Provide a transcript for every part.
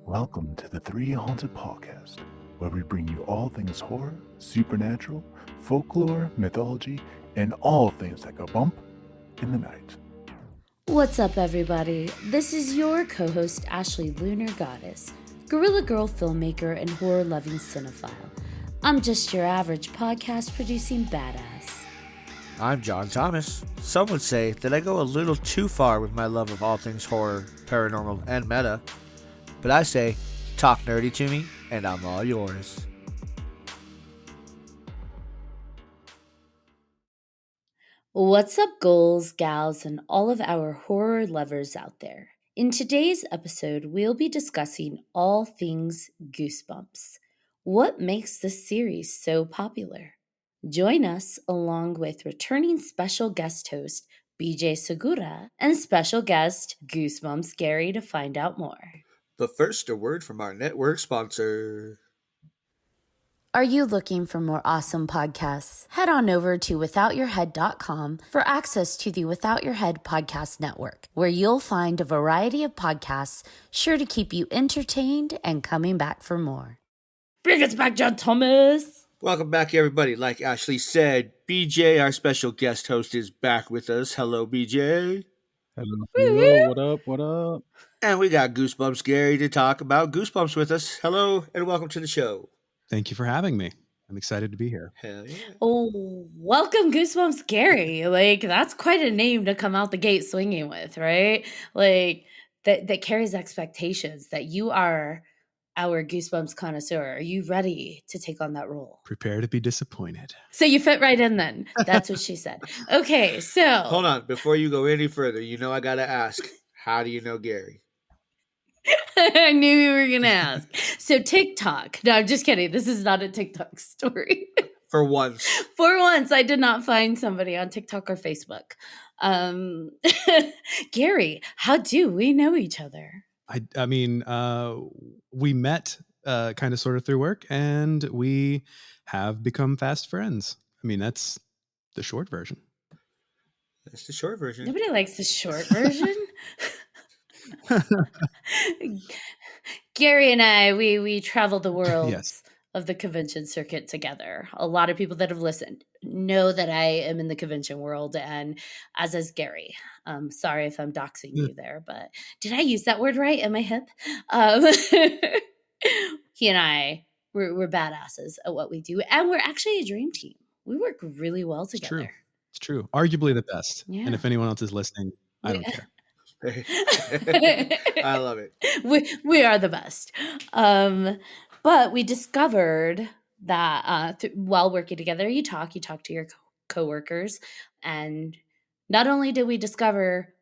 Welcome to the 3Haunted podcast, where we bring you all things horror, supernatural, folklore, mythology, and all things that go bump in the night. What's up, everybody? This is your co-host, Ashley Lunar Goddess, Gorilla Girl filmmaker and horror-loving cinephile. I'm just your average podcast-producing badass. I'm John Thomas. Some would say that I go a little too far with my love of all things horror, paranormal, and meta. But I say, talk nerdy to me, and I'm all yours. What's up, ghouls, gals, and all of our horror lovers out there? In today's episode, we'll be discussing all things Goosebumps. What makes this series so popular? Join us along with returning special guest host BJ Segura and special guest Goosebumps Gary to find out more. But first, a word from our network sponsor. Are you looking for more awesome podcasts? Head on over to withoutyourhead.com for access to the Without Your Head podcast network, where you'll find a variety of podcasts sure to keep you entertained and coming back for more. Bring us back, John Thomas! Welcome back, everybody. Like Ashley said, BJ, our special guest host, is back with us. Hello, BJ. Hello, what up, what up? And we got Goosebumps Gary to talk about Goosebumps with us. Hello, and welcome to the show. Thank you for having me. I'm excited to be here. Hell yeah. Oh, welcome, Goosebumps Gary. Like, that's quite a name to come out the gate swinging with, right? Like, that carries expectations that you are our Goosebumps connoisseur. Are you ready to take on that role? Prepare to be disappointed. So you fit right in then. That's what she said. Okay, so. Hold on. Before you go any further, I got to ask, how do you know Gary? I knew you were going to ask. So TikTok. No, I'm just kidding. This is not a TikTok story. For once. For once, I did not find somebody on TikTok or Facebook. Gary, how do we know each other? I mean, we met kind of sort of through work, and we have become fast friends. I mean, that's the short version. That's the short version. Nobody likes the short version. Gary and I, we traveled the world Yes. of the convention circuit together. A lot of people that have listened know that I am in the convention world, and as is Gary. Sorry if I'm doxing you there, but did I use that word right? Am I hip? He and I, we're badasses at what we do, and we're actually a dream team. We work really well together. It's true. Arguably the best. Yeah. And if anyone else is listening, I don't care. I love it. We are the best. But we discovered that while working together, you talk to your coworkers, and not only did we discover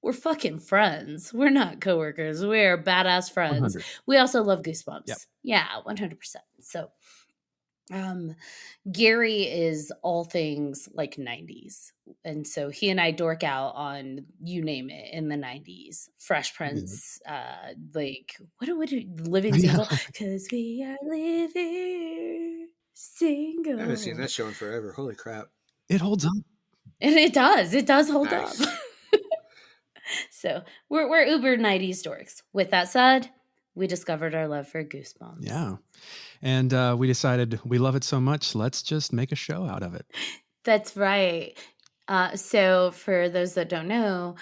we're fucking friends, we're not coworkers, we're badass friends. 100. We also love Goosebumps. Yep. Yeah, 100%. So, Gary is all things like 90s. And so he and I dork out on you name it in the 90s. Fresh Prince, like, what do Living Single? Because we are living single. I haven't seen that show in forever. Holy crap. It holds up. And it does hold Nice. up. So we're uber 90s dorks. With that said, we discovered our love for Goosebumps. Yeah. And we decided we love it so much, let's just make a show out of it. That's right. So for those that don't know,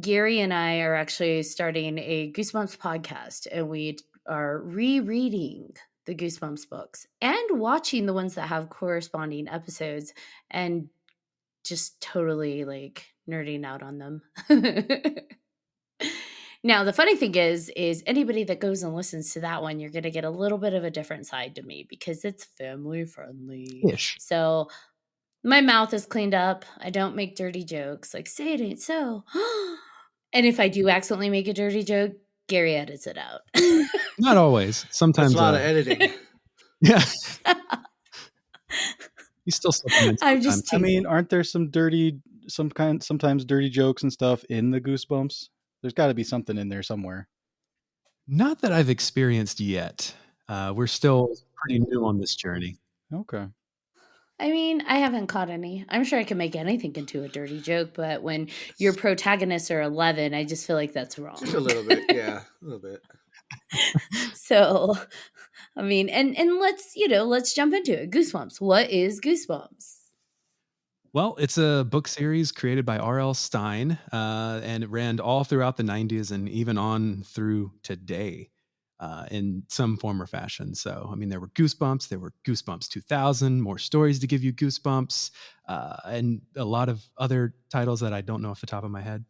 Gary and I are actually starting a Goosebumps podcast, and we are rereading the Goosebumps books and watching the ones that have corresponding episodes and just totally like nerding out on them. Now, the funny thing is anybody that goes and listens to that one, you're going to get a little bit of a different side to me because it's family friendly. Ish. So my mouth is cleaned up. I don't make dirty jokes. Like, say it ain't so. And if I do accidentally make a dirty joke, Gary edits it out. Not always. Sometimes That's a lot of editing. Yeah. You still supplement. I'm just sometimes. I mean, aren't there sometimes dirty jokes and stuff in the Goosebumps? There's got to be something in there somewhere. Not that I've experienced yet. We're still pretty new on this journey. Okay. I mean, I haven't caught any. I'm sure I can make anything into a dirty joke, but when your protagonists are 11, I just feel like that's Just wrong. a little bit, yeah, a little bit. So, I mean, and let's jump into it. Goosebumps. What is Goosebumps? Well, it's a book series created by R.L. Stine, and it ran all throughout the 90s and even on through today in some form or fashion. So, I mean, there were Goosebumps, there were Goosebumps 2000, more stories to give you Goosebumps, and a lot of other titles that I don't know off the top of my head.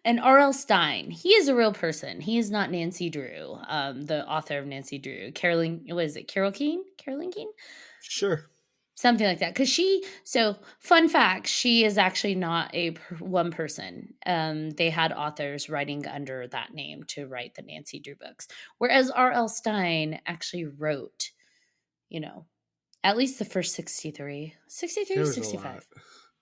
And R.L. Stine, he is a real person. He is not Nancy Drew, the author of Nancy Drew. Carolyn, what is it? Carol Keene? Carolyn Keene? Sure. Something like that. Because fun fact, she is actually not one person. They had authors writing under that name to write the Nancy Drew books. Whereas R.L. Stine actually wrote, at least the first 63. 63, There was 65. a lot.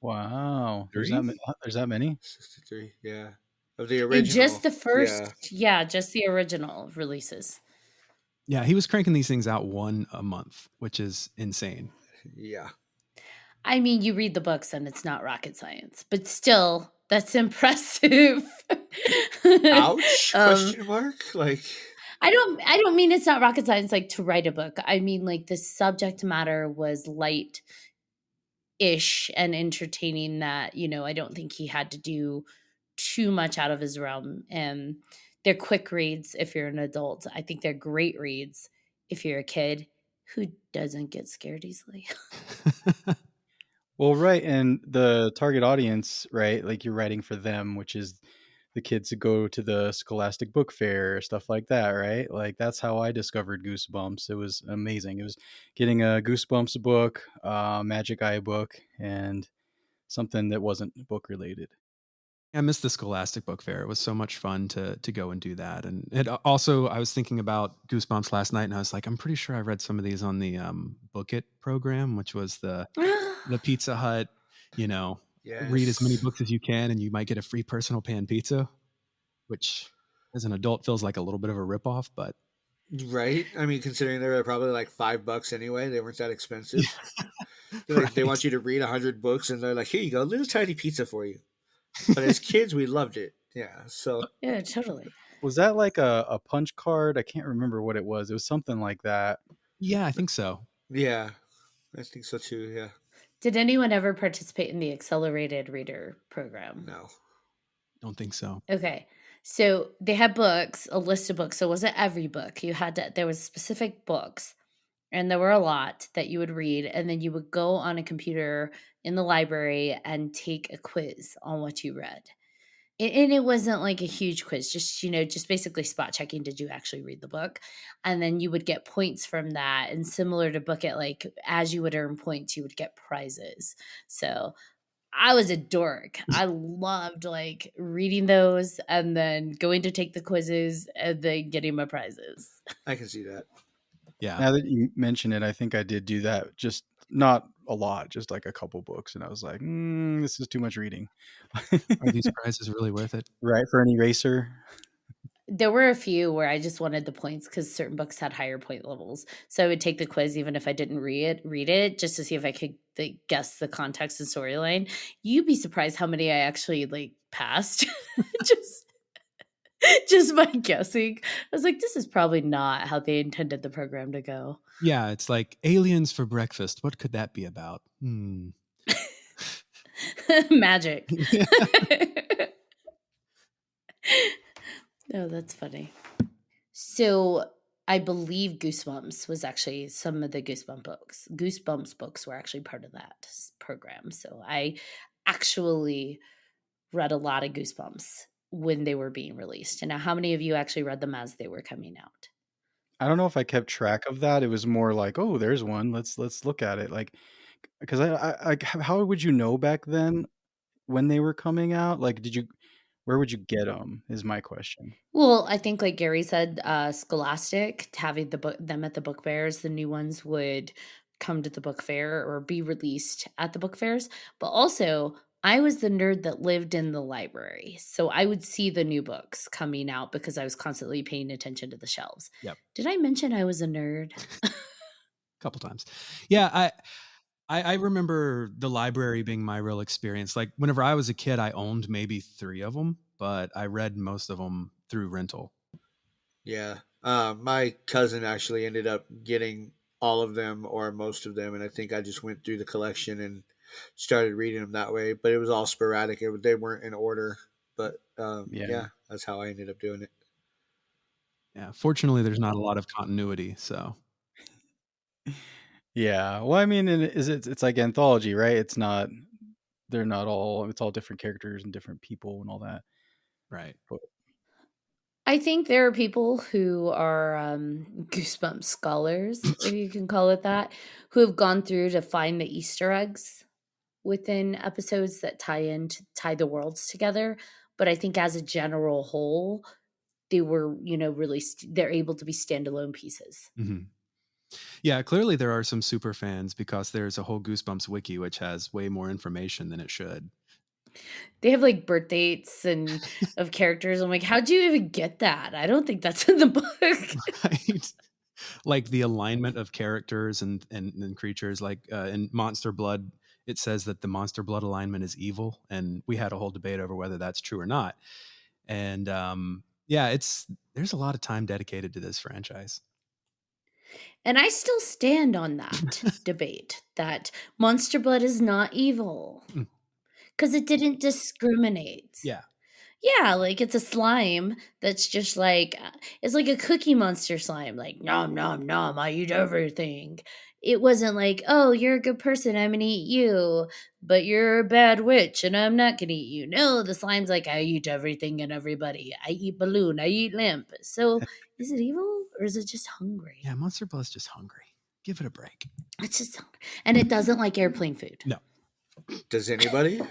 Wow. Three? There's that many? 63, yeah. Of the In just original. the first, Yeah. just the original releases. Yeah, he was cranking these things out one a month, which is insane. Yeah. I mean, you read the books and it's not rocket science, but still, that's impressive. Ouch? Question mark? Like, I don't mean it's not rocket science like to write a book. I mean like the subject matter was light ish and entertaining that, I don't think he had to do too much out of his realm. And they're quick reads if you're an adult. I think they're great reads if you're a kid who doesn't get scared easily. Well, right, and the target audience, right? Like you're writing for them, which is the kids who go to the Scholastic Book Fair, stuff like that, right? Like that's how I discovered Goosebumps. It was amazing. It was getting a Goosebumps book, Magic Eye book, and something that wasn't book related. I missed the Scholastic Book Fair. It was so much fun to go and do that. And it also, I was thinking about Goosebumps last night, and I was like, I'm pretty sure I read some of these on the Book It program, which was the Pizza Hut. Read as many yes. books as you can, and you might get a free personal pan pizza, which as an adult feels like a little bit of a ripoff, but Right? I mean, considering they were probably like $5 anyway, they weren't that expensive. They right. want you to read 100 books, and they're like, here you go, little tiny pizza for you. But as kids, we loved it. Yeah. So, Yeah, totally. Was that like a punch card? I can't remember what it was. It was something like that. Yeah, I think so. yeah, I think so too. Yeah. Did anyone ever participate in the accelerated reader program? No. Don't think so. Okay. So they had books, a list of books. So it wasn't every book. There was specific books, and there were a lot that you would read, and then you would go on a computer in the library and take a quiz on what you read. And it wasn't like a huge quiz, just basically spot checking. Did you actually read the book? And then you would get points from that. And similar to Book It, like as you would earn points, you would get prizes. So I was a dork. I loved like reading those and then going to take the quizzes and then getting my prizes. I can see that. Yeah. Now that you mention it, I think I did do that. Just not a lot, just like a couple books, and I was like, this is too much reading. Are these prizes really worth it? Right, for an eraser? There were a few where I just wanted the points because certain books had higher point levels. So I would take the quiz even if I didn't read it just to see if I could guess the context and storyline. You'd be surprised how many I actually like passed just just by guessing. I was like, this is probably not how they intended the program to go. Yeah, it's like aliens for breakfast. What could that be about? Magic. Oh, that's funny. So I believe Goosebumps was actually some of the Goosebumps books. Goosebumps books were actually part of that program. So I actually read a lot of Goosebumps when they were being released. And now, how many of you actually read them as they were coming out? I don't know if I kept track of that. It was more like, oh, there's one. Let's look at it. Like, because how would you know back then when they were coming out? Like, where would you get them? Is my question. Well, I think, like Gary said, Scholastic having them at the book fairs, the new ones would come to the book fair or be released at the book fairs. But also, I was the nerd that lived in the library, so I would see the new books coming out because I was constantly paying attention to the shelves. Yep. Did I mention I was a nerd? couple times. Yeah, I remember the library being my real experience. Like whenever I was a kid, I owned maybe 3 of them, but I read most of them through rental. Yeah. My cousin actually ended up getting all of them or most of them, and I think I just went through the collection and started reading them that way. But it was all sporadic; they weren't in order. But Yeah. yeah, that's how I ended up doing it. Yeah, fortunately, there's not a lot of continuity, so Yeah. Well, I mean, it's like anthology, right? It's not. They're not all. It's all different characters and different people and all that. right. But I think there are people who are Goosebumps scholars, if you can call it that, who have gone through to find the Easter eggs within episodes that tie the worlds together. But I think as a general whole, they were, really they're able to be standalone pieces. Mhm. Yeah, clearly there are some super fans because there's a whole Goosebumps wiki which has way more information than it should. They have like birth dates and of characters. I'm like, how'd you even get that? I don't think that's in the book. Right? Like the alignment of characters and creatures. Like in Monster Blood, it says that the Monster Blood alignment is evil, and we had a whole debate over whether that's true or not. And yeah, there's a lot of time dedicated to this franchise. And I still stand on that debate that Monster Blood is not evil Mm. because it didn't discriminate. Yeah. Yeah, like it's a slime that's just like it's like a Cookie Monster slime, like nom nom nom, I eat everything. It wasn't like, oh, you're a good person, I'm gonna eat you, but you're a bad witch and I'm not gonna eat you. No, the slime's like, I eat everything and everybody. I eat balloon, I eat lamp. So is it evil or is it just hungry? Yeah, Monster Blood's just hungry. Give it a break. It's just hungry. And it doesn't like airplane food. No. Does anybody?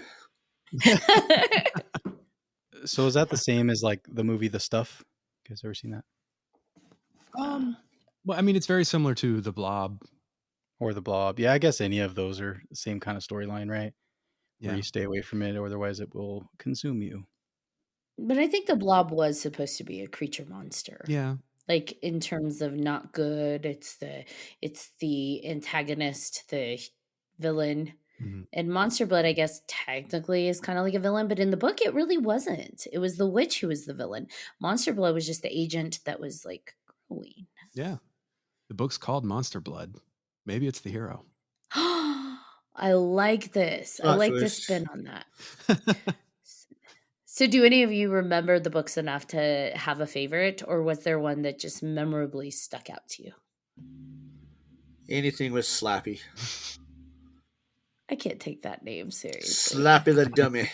so is that the same as like the movie The Stuff? You guys ever seen that? Well, I mean, it's very similar to The Blob. Or The Blob? Yeah, I guess any of those are the same kind of storyline, right? Where Yeah. you stay away from it, or otherwise it will consume you. But I think the blob was supposed to be a creature monster. Yeah. Like in terms of not good, it's the antagonist, the villain. Mm-hmm. And Monster Blood, I guess, technically is kind of like a villain, but in the book, it really wasn't. It was the witch who was the villain. Monster Blood was just the agent that was like growing. Yeah. The book's called Monster Blood. Maybe it's the hero. I like this. I Plot like the twist. spin on that. So, do any of you remember the books enough to have a favorite, or was there one that just memorably stuck out to you? Anything with Slappy. I can't take that name seriously. Slappy the dummy.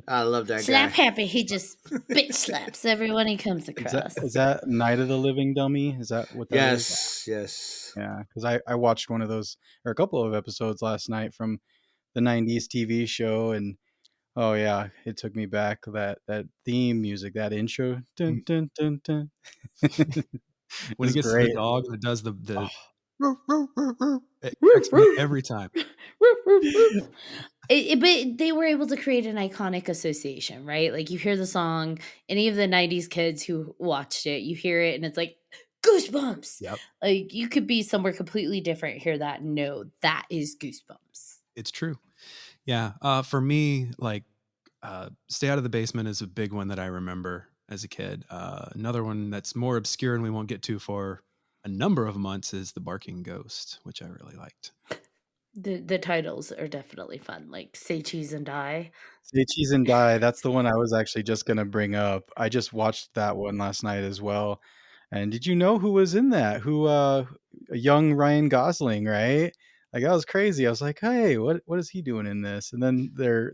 I love that Slap guy. Happy, he just bitch slaps everyone he comes across. Is that Night of the Living Dummy? Is that what that is? Yes. Yeah, because I watched one of those, or a couple of episodes last night from the 90s TV show, and oh yeah, it took me back. That theme music, that intro. Dun, dun, dun, dun. When he gets to great. the dog that does the Oh. it cracks me up every time. But they were able to create an iconic association, right? Like you hear the song, any of the 90s kids who watched it, you hear it and it's like Goosebumps. Yep. Like you could be somewhere completely different, hear that, and know that is Goosebumps. It's true. Yeah. For me, like Stay Out of the Basement is a big one that I remember as a kid. Another one that's more obscure and we won't get to for a number of months is The Barking Ghost, which I really liked. The titles are definitely fun, like Say Cheese and Die. Say Cheese and Die. That's the one I was actually just gonna bring up. I just watched that one last night as well. And did you know who was in that? Who a young Ryan Gosling, right? Like that was crazy. I was like, hey, what is he doing in this? And then their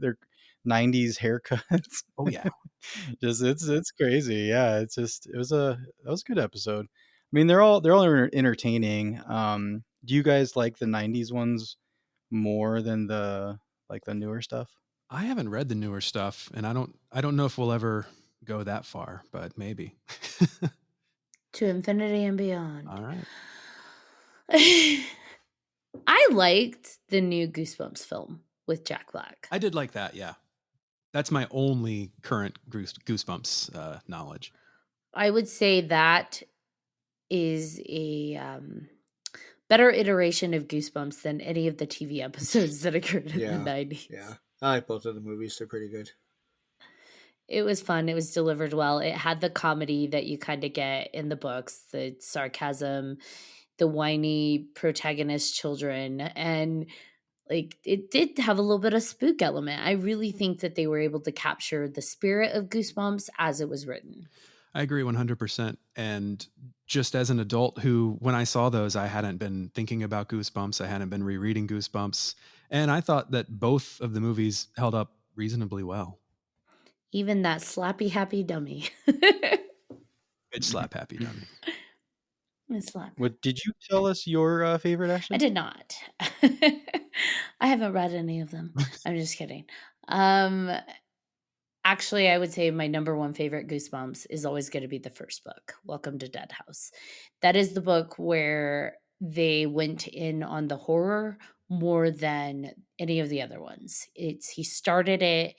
90s haircuts. Oh yeah. Just it's crazy. Yeah, that was a good episode. I mean, they're all entertaining. Do you guys like the 90s ones more than the newer stuff? I haven't read the newer stuff and I don't know if we'll ever go that far, but maybe. To Infinity and Beyond. All right. I liked the new Goosebumps film with Jack Black. I did like that, yeah. That's my only current Goosebumps knowledge. I would say that is a better iteration of Goosebumps than any of the TV episodes that occurred in the Yeah, 90s. yeah. I like both of the movies. They're pretty good. It was fun. It was delivered well. It had the comedy that you kind of get in the books, the sarcasm, the whiny protagonist children, and like it did have a little bit of spook element. I really think that they were able to capture the spirit of Goosebumps as it was written. I agree 100%. And just as an adult who, when I saw those, I hadn't been thinking about Goosebumps, I hadn't been rereading Goosebumps. And I thought that both of the movies held up reasonably well. Even that slappy happy dummy. Bitch slap happy dummy. Slap. What did you tell us your favorite, I Ashley? did not. I haven't read any of them. I'm just kidding. Um, Actually, I would say my number one favorite Goosebumps is always going to be the first book, Welcome to Dead House. That is the book where they went in on the horror more than any of the other ones. He started it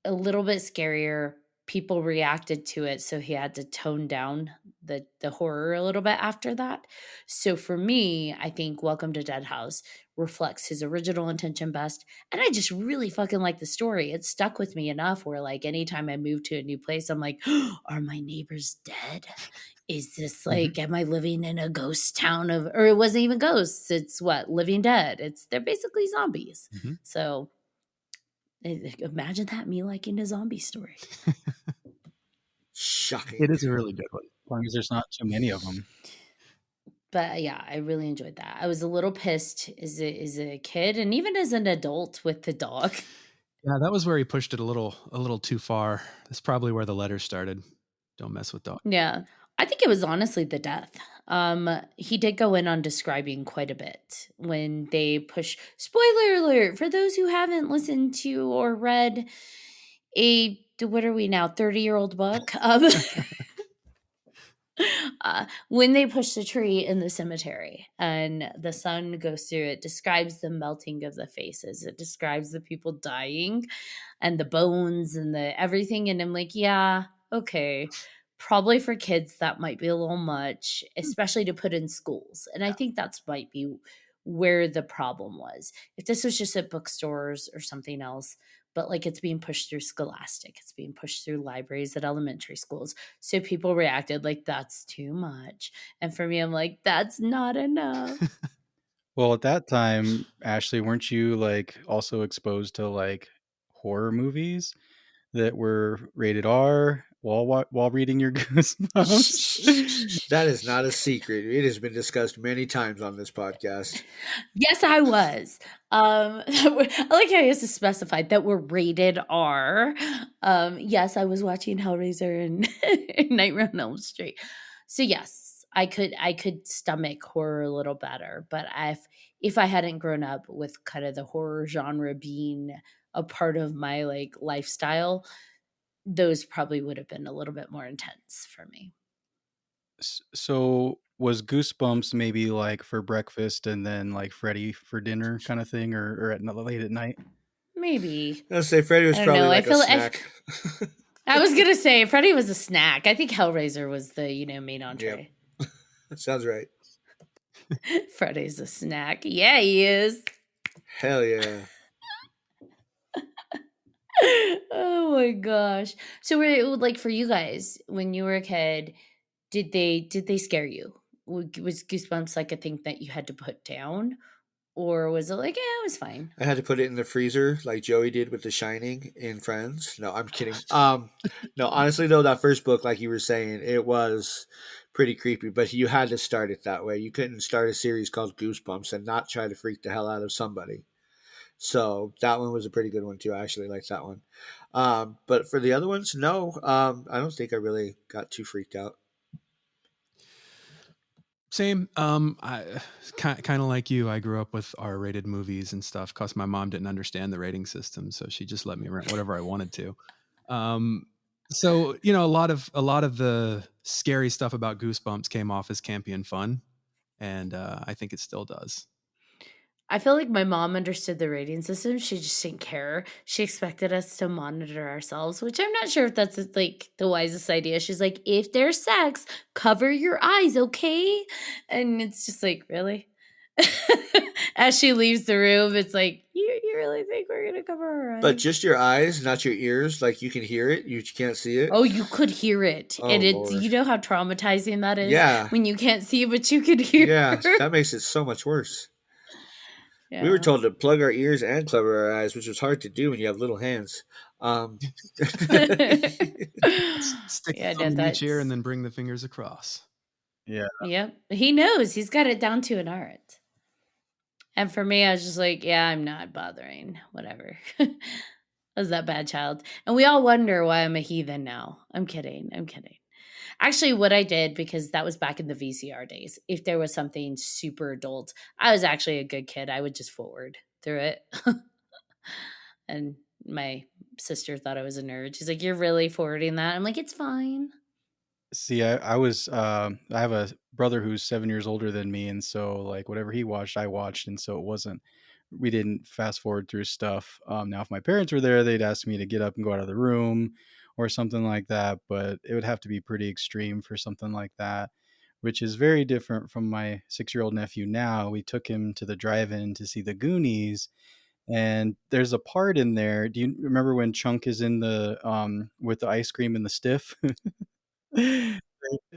a little bit scarier. People reacted to it, so he had to tone down the horror a little bit after that. So for me, I think Welcome to Dead House reflects his original intention best. And I just really fucking like the story. It stuck with me enough where, like, anytime I move to a new place, I'm like, are my neighbors dead? Is this like, am I living in a ghost town or it wasn't even ghosts? It's what? Living dead. They're basically zombies. Mhm. So imagine that, me liking a zombie story. Shocking. It is a really good one. As long as there's not too many of them. But yeah, I really enjoyed that. I was a little pissed as a kid and even as an adult with the dog. Yeah, that was where he pushed it a little too far. That's probably where the letter started. Don't mess with dog. Yeah. I think it was honestly the death. He did go in on describing quite a bit when they push spoiler alert for those who haven't listened to or read what are we now, 30-year-old book. When they push the tree in the cemetery and the sun goes through, it describes the melting of the faces. It describes the people dying and the bones and the everything. And I'm like, yeah, okay. Probably for kids, that might be a little much, especially to put in schools. And I think that's might be where the problem was. If this was just at bookstores or something else, but like it's being pushed through Scholastic, it's being pushed through libraries at elementary schools. So people reacted like, that's too much. And for me, I'm like, that's not enough. Well, at that time, Ashley, weren't you like also exposed to like horror movies that were rated R while reading your Goosebumps? That is not a secret. It has been discussed many times on this podcast. Yes, I was. I like how he has to specify that we're rated R. Yes, I was watching Hellraiser and Nightmare on Elm Street. So yes, I could stomach horror a little better. But if I hadn't grown up with kind of the horror genre being a part of my like lifestyle, those probably would have been a little bit more intense for me. So was Goosebumps maybe like for breakfast and then like Freddy for dinner kind of thing, or at late at night? Maybe. I'll say Freddy was I don't probably know. like a snack. I was gonna say Freddy was a snack. I think Hellraiser was the main entree. That sounds right. Freddy's a snack. Yeah, he is. Hell yeah. Oh my gosh. So like for you guys when you were a kid, did they scare you? Was Goosebumps like a thing that you had to put down, or was it like, yeah, it was fine? I had to put it in the freezer like Joey did with The Shining in Friends. No, I'm kidding. No, honestly though, that first book, like you were saying, it was pretty creepy, but you had to start it that way. You couldn't start a series called Goosebumps and not try to freak the hell out of somebody. So that one was a pretty good one too. I actually liked that one. But for the other ones, no, I don't think I really got too freaked out. Same. I kind of like you. I grew up with R-rated movies and stuff because my mom didn't understand the rating system, so she just let me rent whatever I wanted to. So a lot of the scary stuff about Goosebumps came off as campy and fun, and I think it still does. I feel like my mom understood the rating system. She just didn't care. She expected us to monitor ourselves, which I'm not sure if that's like the wisest idea. She's like, if there's sex, cover your eyes, okay? And it's just like, really? As she leaves the room, it's like, you really think we're gonna cover her eyes? But just your eyes, not your ears. Like you can hear it, you can't see it. Oh, you could hear it. Oh, And Lord. you know how traumatizing that is Yeah. when you can't see, but you could hear. Yeah, that makes it so much worse. We were Yeah. told to plug our ears and cover our eyes, which was hard to do when you have little hands. Stick Yeah, thumb no, in each ear and that's then bring the fingers across. Yeah. yep. He knows. He's got it down to an art. And for me, I was just like, yeah, I'm not bothering. Whatever. I was that bad child. And we all wonder why I'm a heathen now. I'm kidding. I'm kidding. Actually, what I did, because that was back in the VCR days, if there was something super adult, I was actually a good kid. I would just forward through it. And my sister thought I was a nerd. She's like, "You're really forwarding that?" I'm like, "It's fine." See, I was I have a brother who's 7 years older than me, and so like whatever he watched, I watched, and so it wasn't we didn't fast forward through stuff. Now if my parents were there, they'd ask me to get up and go out of the room or something like that, but it would have to be pretty extreme for something like that, which is very different from my 6-year-old nephew now. We took him to the drive-in to see the Goonies, and there's a part in there. Do you remember when Chunk is in the with the ice cream and the stiff?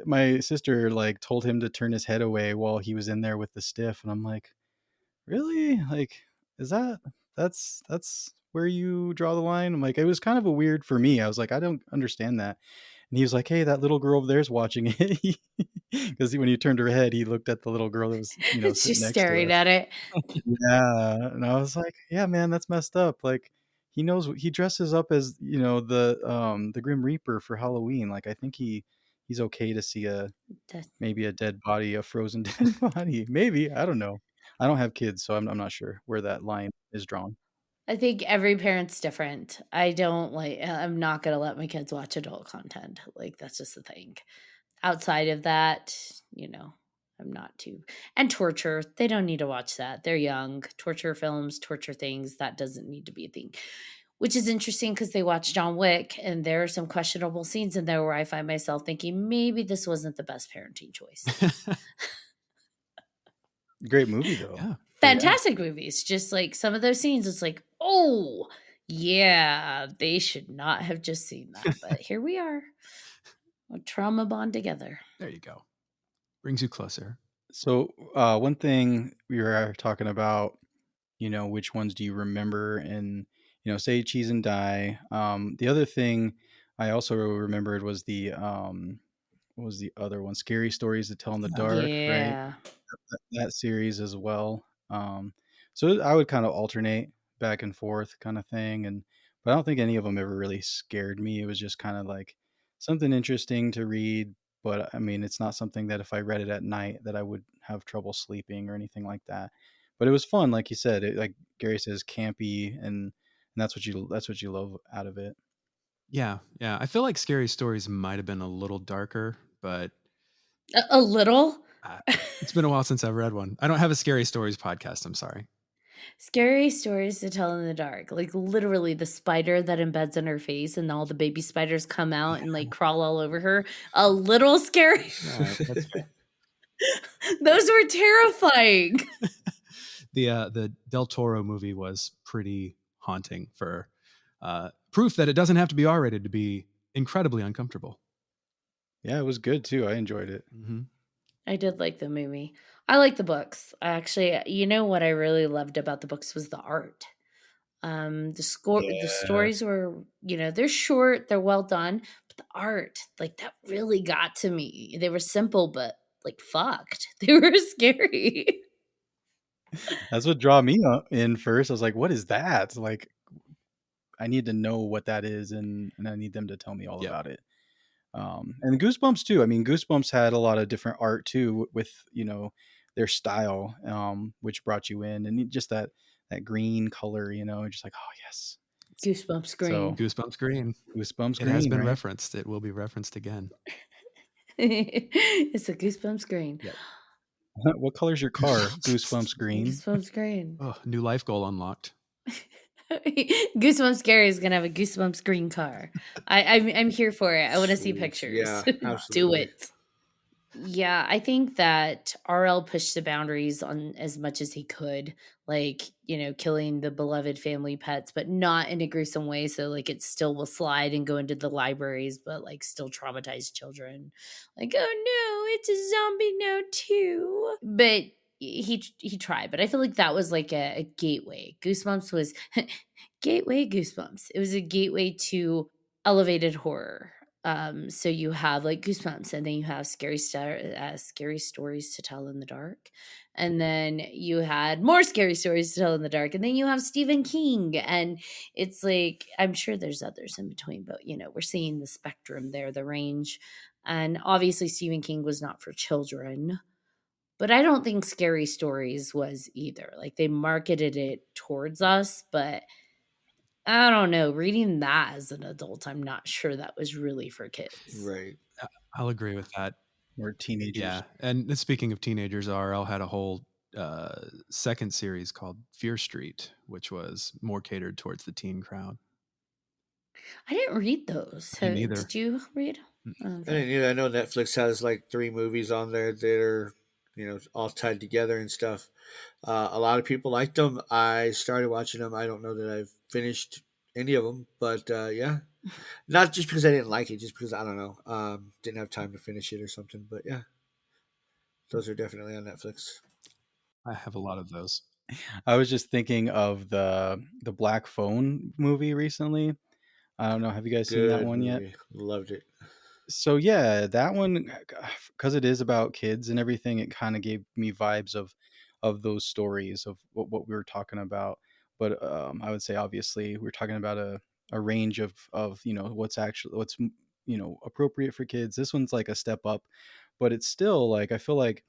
My sister like told him to turn his head away while he was in there with the stiff, and I'm like, really? Like, is that's where you draw the line? I'm like, it was kind of a weird for me. I was like, I don't understand that. And he was like, hey, that little girl over there's watching it. Because when you turned her head, he looked at the little girl that was, sitting She's next to staring her. at it. Yeah. And I was like, yeah, man, that's messed up. Like, he knows he dresses up as, the Grim Reaper for Halloween. Like, I think he's okay to see maybe a dead body, a frozen dead body. Maybe. I don't know. I don't have kids, so I'm not sure where that line is drawn. I think every parent's different. I don't like. I'm not gonna let my kids watch adult content. Like that's just the thing. Outside of that, I'm not too. And torture, they don't need to watch that. They're young. Torture films, torture things, that doesn't need to be a thing. Which is interesting because they watch John Wick, and there are some questionable scenes in there where I find myself thinking maybe this wasn't the best parenting choice. Great movie though. Yeah. Fantastic movies. Just like some of those scenes, it's like, oh, yeah, they should not have just seen that. But here we are. A trauma bond together. There you go. Brings you closer. So one thing we were talking about, which ones do you remember? And say Cheese and Die. The other thing I also remembered was what was the other one? Scary Stories to Tell in the Dark, right? Yeah. That series as well. So I would kind of alternate back and forth kind of thing. But I don't think any of them ever really scared me. It was just kind of like something interesting to read. But I mean, it's not something that if I read it at night that I would have trouble sleeping or anything like that. But it was fun, like you said. Like Gary says, campy, and that's what you love out of it. Yeah. I feel like Scary Stories might have been a little darker, but A little. it's been a while since I've read one. I don't have a Scary Stories podcast. I'm sorry. Scary Stories to Tell in the Dark. Like literally the spider that embeds in her face and all the baby spiders come out and like crawl all over her. A little scary. That's fair. Those were terrifying. The Del Toro movie was pretty haunting for proof that it doesn't have to be R-rated to be incredibly uncomfortable. Yeah, it was good too. I enjoyed it. Mm-hmm. I did like the movie. I like the books. Actually, what I really loved about the books was the art. The stories were, they're short, they're well done, but the art, like that really got to me. They were simple, but like fucked. They were scary. That's what draw me in first. I was like, what is that? Like, I need to know what that is, and I need them to tell me all about it. And Goosebumps too. I mean, Goosebumps had a lot of different art too with, their style, which brought you in, and just that green color, just like, oh yes. Goosebumps green. Goosebumps green. Goosebumps green. It has been right? referenced. It will be referenced again. It's a Goosebumps green. Yep. What color's your car? Goosebumps green. Goosebumps green. Oh, new life goal unlocked. Goosebumps Gary is gonna have a Goosebumps green car. I'm here for it. I want to see pictures. Yeah, Do absolutely. it. Yeah, I think that RL pushed the boundaries on as much as he could, like, killing the beloved family pets, but not in a gruesome way. So, like, it still will slide and go into the libraries, but like still traumatize children. Like, oh no, it's a zombie now too. But he tried, but I feel like that was like a gateway. Goosebumps was gateway Goosebumps. It was a gateway to elevated horror. So you have like Goosebumps, and then you have scary stories to tell in the dark, and then you had more scary stories to tell in the dark, and then you have Stephen King, and it's like I'm sure there's others in between, but we're seeing the spectrum there, the range, and obviously Stephen King was not for children, but I don't think Scary Stories was either. Like they marketed it towards us, but I don't know. Reading that as an adult, I'm not sure that was really for kids. Right. I'll agree with that. Or teenagers. Yeah. And speaking of teenagers, RL had a whole second series called Fear Street, which was more catered towards the teen crowd. I didn't read those. Me So, neither. did you read? Mm. I Okay. didn't either. I know Netflix has like 3 movies on there that are, all tied together and stuff. A lot of people liked them. I started watching them. I don't know that I've finished any of them, but yeah, not just because I didn't like it, just because I don't know, didn't have time to finish it or something. But yeah, those are definitely on Netflix. I have a lot of those. I was just thinking of the Black Phone movie recently. I don't know. Have you guys seen that Good one yet? movie. Loved it. So yeah, that one, because it is about kids and everything, it kind of gave me vibes of those stories of what we were talking about. But I would say obviously we're talking about a range of what's appropriate for kids. This one's like a step up, but it's still like I feel like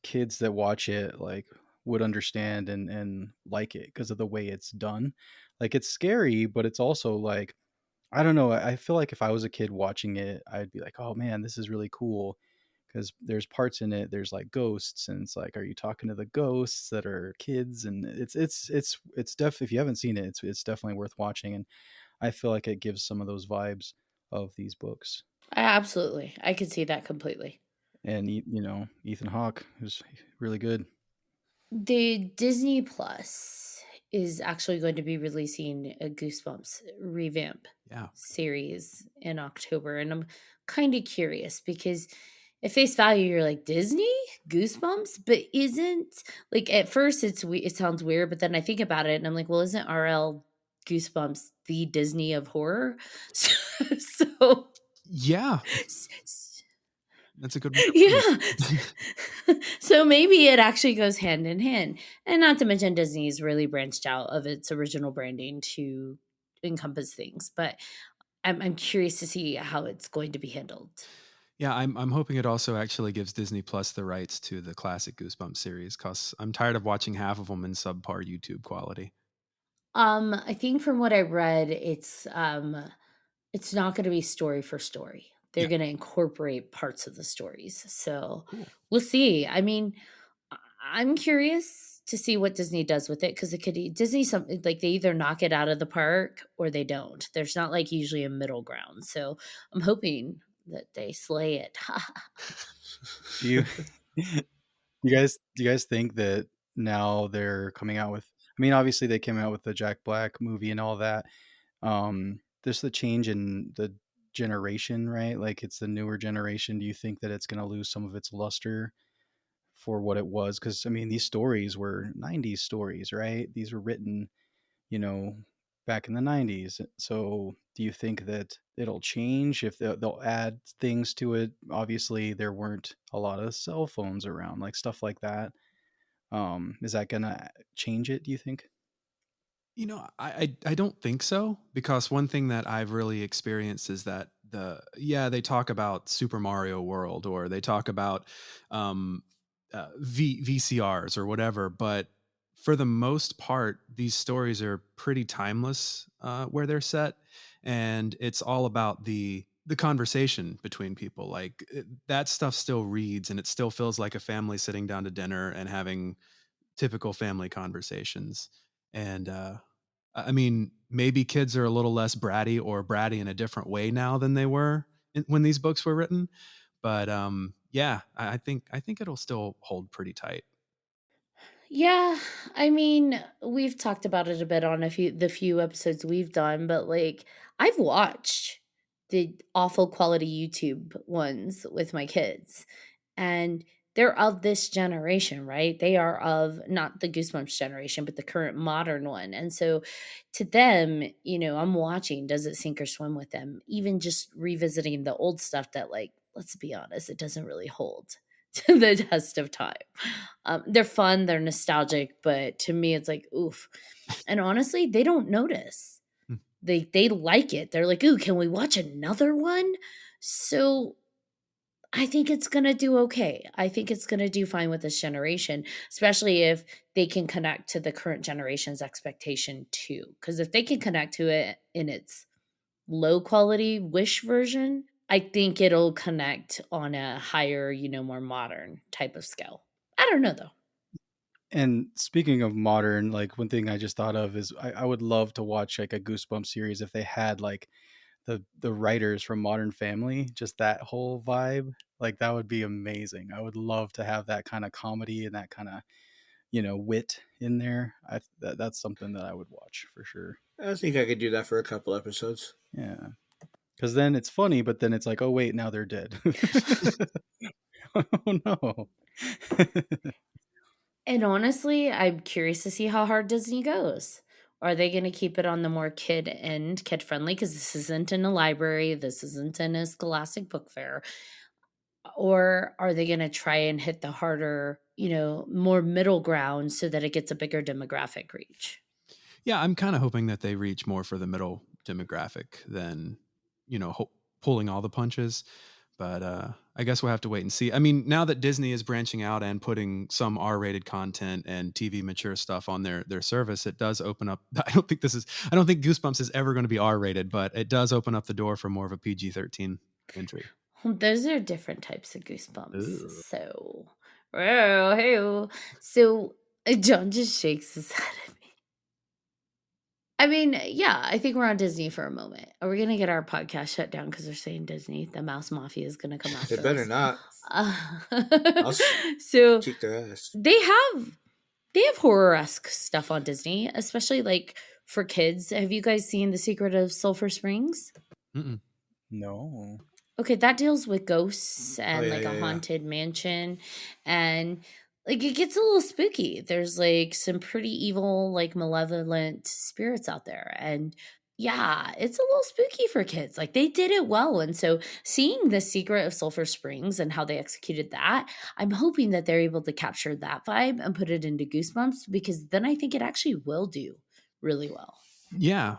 kids that watch it like would understand and like it because of the way it's done. Like it's scary, but it's also like I don't know. I feel like if I was a kid watching it, I'd be like, "Oh man, this is really cool." Because there's parts in it. There's like ghosts, and it's like, are you talking to the ghosts that are kids? And it's definitely if you haven't seen it, it's definitely worth watching. And I feel like it gives some of those vibes of these books. Absolutely. I can see that completely. And Ethan Hawke is really good. The Disney Plus is actually going to be releasing a Goosebumps revamp Yeah. series in October. And I'm kind of curious because at face value, you're like, Disney? Goosebumps? But isn't, like, at first it sounds weird, but then I think about it and I'm like, well, isn't RL Goosebumps the Disney of horror? So, Yeah. s- s- That's a good way to put yeah. it. So maybe it actually goes hand in hand. And not to mention Disney's really branched out of its original branding to encompass things. But I'm curious to see how it's going to be handled. Yeah, I'm hoping it also actually gives Disney Plus the rights to the classic Goosebumps series because I'm tired of watching half of them in subpar YouTube quality. I think from what I read, it's not going to be story for story. They're Yeah, going to incorporate parts of the stories. So cool. we'll see. I mean, I'm curious to see what Disney does with it because it could Disney something like they either knock it out of the park or they don't. There's not like usually a middle ground. So I'm hoping that they slay it. Do you do you guys think that now they're coming out with? I mean, obviously they came out with the Jack Black movie and all that. There's the change in the generation, right? Like it's the newer generation. Do you think that it's going to lose some of its luster for what it was? Because I mean, these stories were '90s stories, right? These were written, you know, back in the '90s. So, do you think that it'll change if they'll add things to it? Obviously, there weren't a lot of cell phones around, like stuff like that. Is that gonna change it? Do you think? I don't think so because one thing that I've really experienced is that they talk about Super Mario World or they talk about um, VCRs or whatever, but for the most part, these stories are pretty timeless where they're set, and it's all about the conversation between people. Like that stuff still reads, and it still feels like a family sitting down to dinner and having typical family conversations. And I mean, maybe kids are a little less bratty or bratty in a different way now than they were when these books were written. But yeah, I think it'll still hold pretty tight. Yeah, I mean, we've talked about it a bit on the few episodes we've done, but like I've watched the awful quality YouTube ones with my kids, and they're of this generation, right? They are of not the Goosebumps generation, but the current modern one. And so to them, I'm watching, does it sink or swim with them? Even just revisiting the old stuff that, like, let's be honest, it doesn't really hold to the test of time. They're fun, they're nostalgic, but to me, it's like, oof. And honestly, they don't notice. Hmm. They like it. They're like, ooh, can we watch another one? So I think it's gonna do okay. I think it's gonna do fine with this generation, especially if they can connect to the current generation's expectation too. Because if they can connect to it in its low quality Wish version, I think it'll connect on a higher, more modern type of scale. I don't know though. And speaking of modern, like one thing I just thought of is I would love to watch like a Goosebumps series if they had like the writers from Modern Family, just that whole vibe. Like that would be amazing. I would love to have that kind of comedy and that kind of wit in there. That's something that I would watch for sure. I think I could do that for a couple episodes. Yeah, because then it's funny, but then it's like, oh wait, now they're dead. Oh no. And honestly, I'm curious to see how hard Disney goes. Are they going to keep it on the more kid end, kid friendly? Because this isn't in a library, this isn't in a scholastic book fair. Or are they going to try and hit the harder, more middle ground so that it gets a bigger demographic reach? Yeah, I'm kind of hoping that they reach more for the middle demographic than, pulling all the punches. But I guess we'll have to wait and see. I mean, now that Disney is branching out and putting some R-rated content and TV mature stuff on their service, it does open up. I don't think Goosebumps is ever going to be R-rated, but it does open up the door for more of a PG-13 entry. Those are different types of Goosebumps. Ooh. So, oh, hey, so John just shakes his head at me. I mean, yeah, I think we're on Disney for a moment. Are we going to get our podcast shut down because they're saying Disney? The Mouse Mafia is going to come after They better us. not. So Cheek their ass. they have horror-esque stuff on Disney, especially like for kids. Have you guys seen The Secret of Sulphur Springs? Mm-mm. No. Okay, that deals with ghosts and yeah, like a yeah. haunted mansion, and like it gets a little spooky. There's like some pretty evil, like malevolent spirits out there, and yeah, it's a little spooky for kids. Like they did it well, and so seeing The Secret of Sulphur Springs and how they executed that, I'm hoping that they're able to capture that vibe and put it into Goosebumps, because then I think it actually will do really well. Yeah.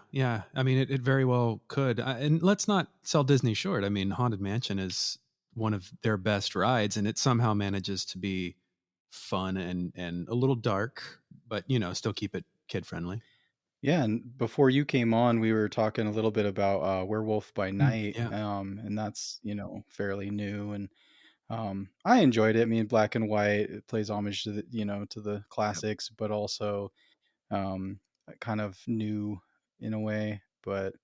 I mean, it very well could. And let's not sell Disney short. I mean, Haunted Mansion is one of their best rides, and it somehow manages to be fun and a little dark, but still keep it kid friendly. Yeah, and before you came on, we were talking a little bit about Werewolf by Night, Yeah. and that's fairly new, and I enjoyed it. I mean, black and white, it plays homage to the classics, but also kind of new in a way. But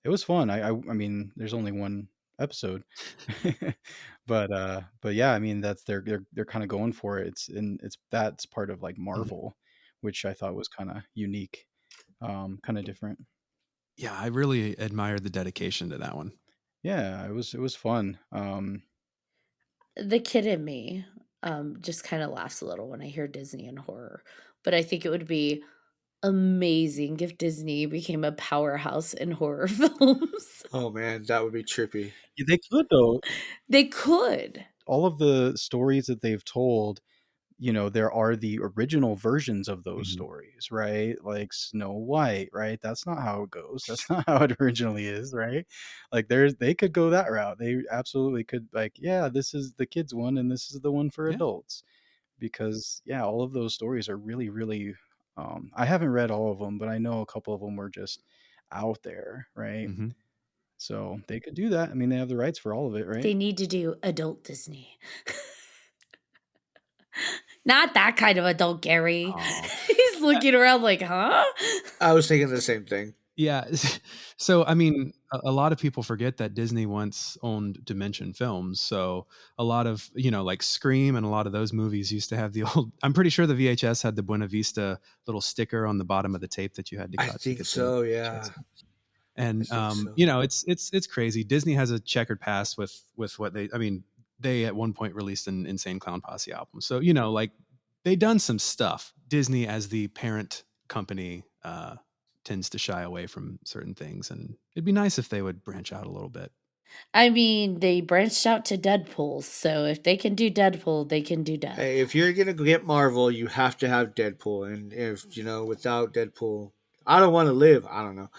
it was fun. I mean, there's only one episode, but yeah, I mean they're kind of going for it. That's part of like Marvel, which I thought was kind of unique, kind of different. Yeah, I really admired the dedication to that one. Yeah, it was fun. The kid in me just kind of laughs a little when I hear Disney and horror, but I think it would be amazing if Disney became a powerhouse in horror films. Oh man, that would be trippy. Yeah, they could though. They could. All of the stories that they've told, there are the original versions of those Mhm. stories, right? Like Snow White, right? That's not how it goes. That's not how it originally is, right? Like they could go that route. They absolutely could, like, yeah, this is the kids one and this is the one for Yeah. adults. Because yeah, all of those stories are really, really I haven't read all of them, but I know a couple of them were just out there, right? Mm-hmm. So they could do that. I mean, they have the rights for all of it, right? They need to do adult Disney. Not that kind of adult Gary. Oh. He's looking around like, huh? I was thinking the same thing. Yeah. So, I mean, a lot of people forget that Disney once owned Dimension Films. So, a lot of, like Scream and a lot of those movies used to have the old, I'm pretty sure the VHS had the Buena Vista little sticker on the bottom of the tape that you had to I cut to think get the so. VHS. Yeah, I And think so. it's crazy. Disney has a checkered past with what they, I mean, they at one point released an Insane Clown Posse album. So, like they done some stuff. Disney as the parent company tends to shy away from certain things, and it'd be nice if they would branch out a little bit. I mean, they branched out to Deadpool, so if they can do Deadpool, they can do Hey, Death. if you're gonna get Marvel, you have to have Deadpool, and if without Deadpool, I don't want to live. I don't know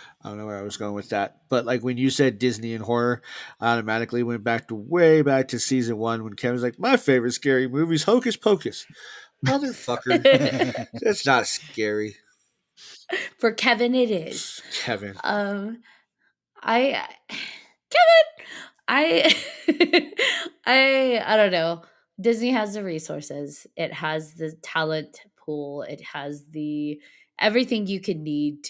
where I was going with that. But like when you said Disney and horror, I automatically went back to way back to season one when Kevin's like, my favorite scary movie's Hocus Pocus. Motherfucker, that's not scary, For Kevin, it is. Kevin. Um, I Kevin, I I don't know. Disney has the resources. It has the talent pool. It has the everything you could need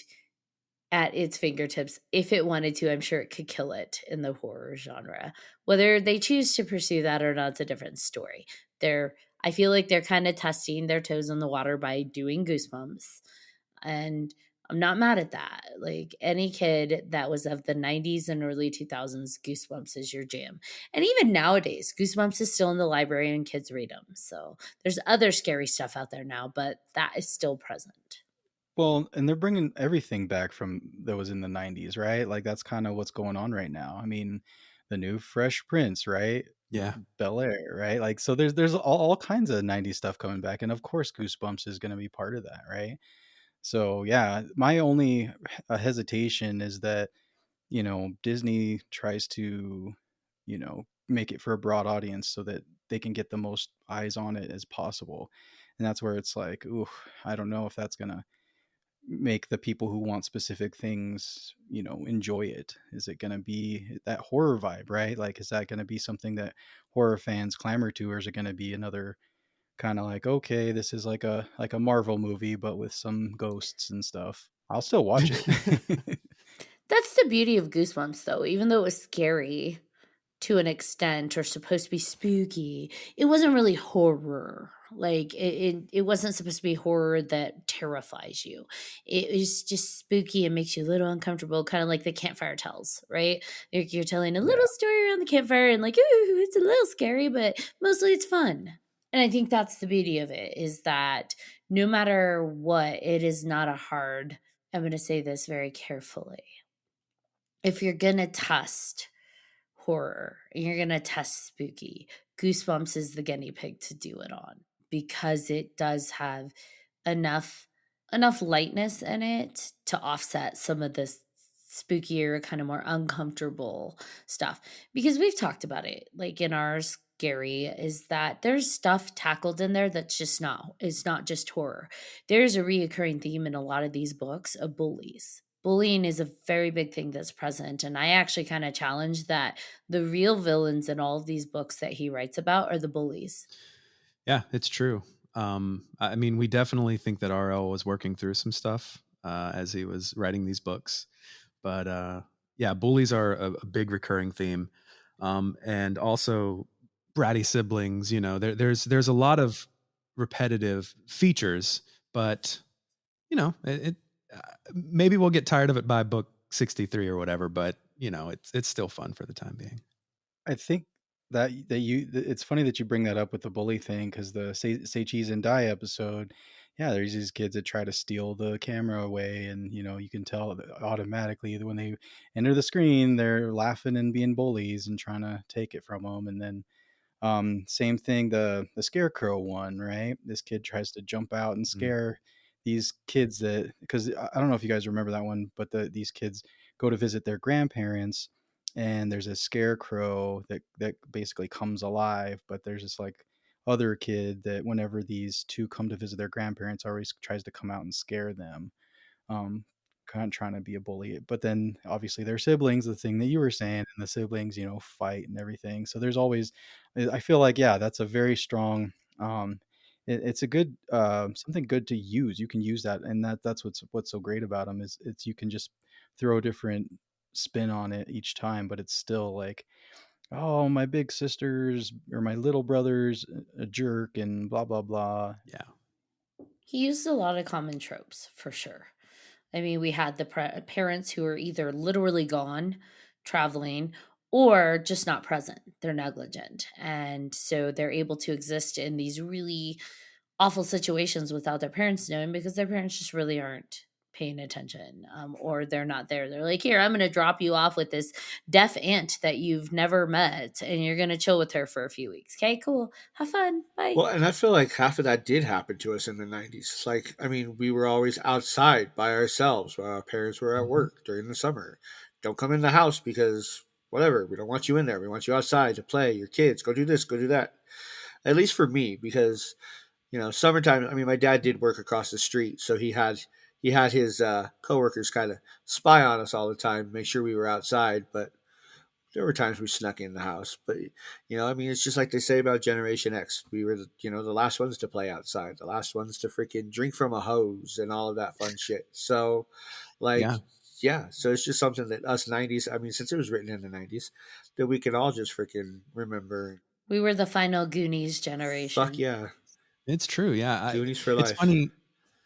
at its fingertips. If it wanted to, I'm sure it could kill it in the horror genre. Whether they choose to pursue that or not, it's a different story. I feel like they're kind of testing their toes in the water by doing Goosebumps. And I'm not mad at that. Like any kid that was of the 90s and early 2000s, Goosebumps is your jam. And even nowadays, Goosebumps is still in the library and kids read them. So there's other scary stuff out there now, but that is still present. Well, and they're bringing everything back from that was in the 90s, right? Like that's kind of what's going on right now. I mean, the new Fresh Prince, right? Yeah. Bel Air, right? Like so there's all kinds of 90s stuff coming back, and of course Goosebumps is going to be part of that, right? So, yeah, my only hesitation is that, Disney tries to, make it for a broad audience so that they can get the most eyes on it as possible. And that's where it's like, ooh, I don't know if that's going to make the people who want specific things, enjoy it. Is it going to be that horror vibe, right? Like, is that going to be something that horror fans clamor to, or is it going to be another kind of like, okay, this is like a Marvel movie but with some ghosts and stuff? I'll still watch it. That's the beauty of Goosebumps, though. Even though it was scary to an extent or supposed to be spooky, it wasn't really horror. Like it wasn't supposed to be horror that terrifies you. It was just spooky and makes you a little uncomfortable, kind of like the campfire tells, right? You're telling a Yeah. little story around the campfire and like, ooh, it's a little scary, but mostly it's fun. And I think that's the beauty of it is that no matter what, it is not a hard. I'm going to say this very carefully. If you're going to test horror and you're going to test spooky, Goosebumps is the guinea pig to do it on because it does have enough lightness in it to offset some of this spookier, kind of more uncomfortable stuff. Because we've talked about it, like in ours, Gary, is that there's stuff tackled in there that's just not, it's not just horror. There's a reoccurring theme in a lot of these books of bullies. Bullying is a very big thing that's present. And I actually kind of challenge that the real villains in all of these books that he writes about are the bullies. Yeah, it's true. I mean, we definitely think that RL was working through some stuff as he was writing these books. But yeah, bullies are a big recurring theme, and also bratty siblings. There's a lot of repetitive features, but it maybe we'll get tired of it by book 63 or whatever. But it's still fun for the time being. I think it's funny that you bring that up with the bully thing, because the say cheese and die episode, yeah, there's these kids that try to steal the camera away, and you can tell that automatically that when they enter the screen, they're laughing and being bullies and trying to take it from them. And then same thing, the scarecrow one, right? This kid tries to jump out and Mm. scare these kids, that because I don't know if you guys remember that one, but these kids go to visit their grandparents, and there's a scarecrow that basically comes alive. But there's this like other kid that whenever these two come to visit their grandparents, always tries to come out and scare them, um, kind of trying to be a bully. But then obviously they're siblings, the thing that you were saying, and the siblings, fight and everything. So there's always, I feel like, yeah, that's a very strong, it's a good, something good to use. You can use that. And that's what's so great about them is it's, you can just throw a different spin on it each time, but it's still like, oh, my big sister's or my little brother's a jerk and blah blah blah. Yeah. He used a lot of common tropes for sure. I mean, we had the parents who are either literally gone, traveling, or just not present. They're negligent. And so they're able to exist in these really awful situations without their parents knowing because their parents just really aren't paying attention, or they're not there. They're like, here, I'm going to drop you off with this deaf aunt that you've never met, and you're going to chill with her for a few weeks. Okay, cool. Have fun. Bye. Well, and I feel like half of that did happen to us in the 90s. Like, I mean, we were always outside by ourselves while our parents were at Mhm. work during the summer. Don't come in the house because whatever, we don't want you in there. We want you outside to play, your kids, go do this, go do that. At least for me, because, summertime, I mean, my dad did work across the street, so he had his coworkers kind of spy on us all the time, make sure we were outside, but there were times we snuck in the house, but I mean, it's just like they say about Generation X. We were, the last ones to play outside, the last ones to freaking drink from a hose and all of that fun shit. So, like, Yeah. yeah, so it's just something that us '90s. I mean, since it was written in the '90s, that we can all just freaking remember. We were the final Goonies Fuck generation. yeah, It's true. Yeah. Goonies for It's life. funny.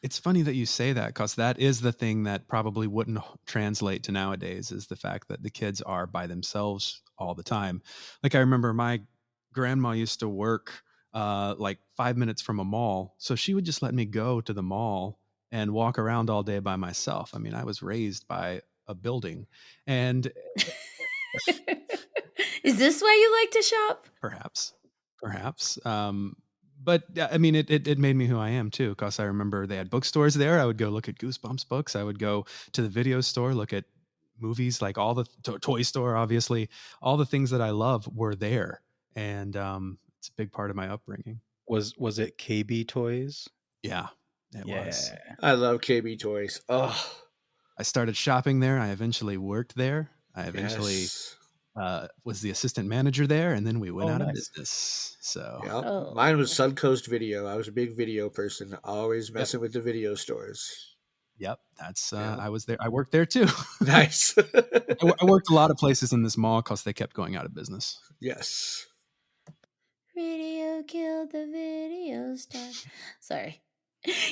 It's funny that you say that because that is the thing that probably wouldn't translate to nowadays is the fact that the kids are by themselves all the time. Like I remember my grandma used to work like 5 minutes from a mall. So she would just let me go to the mall and walk around all day by myself. I mean, I was raised by a building and Is this why you like to shop? perhaps, perhaps. But I mean, it made me who I am too, because I remember they had bookstores there. I would go look at Goosebumps books. I would go to the video store, look at movies, like all the toy store, obviously, all the things that I love were there, and it's a big part of my upbringing. Was it KB Toys? Yeah, it was. Yeah. I love KB Toys. Oh, I started shopping there. I eventually worked there. I eventually yes. was the assistant manager there, and then we went Oh, out of nice. business. So, Yep. Mine was Oh. Suncoast Video. I was a big video person, always yep, messing with the video stores. yep. That's Yeah. I was there. I worked there too. Nice. I worked a lot of places in this mall because they kept going out of business. Yes. Radio killed the video star. Sorry.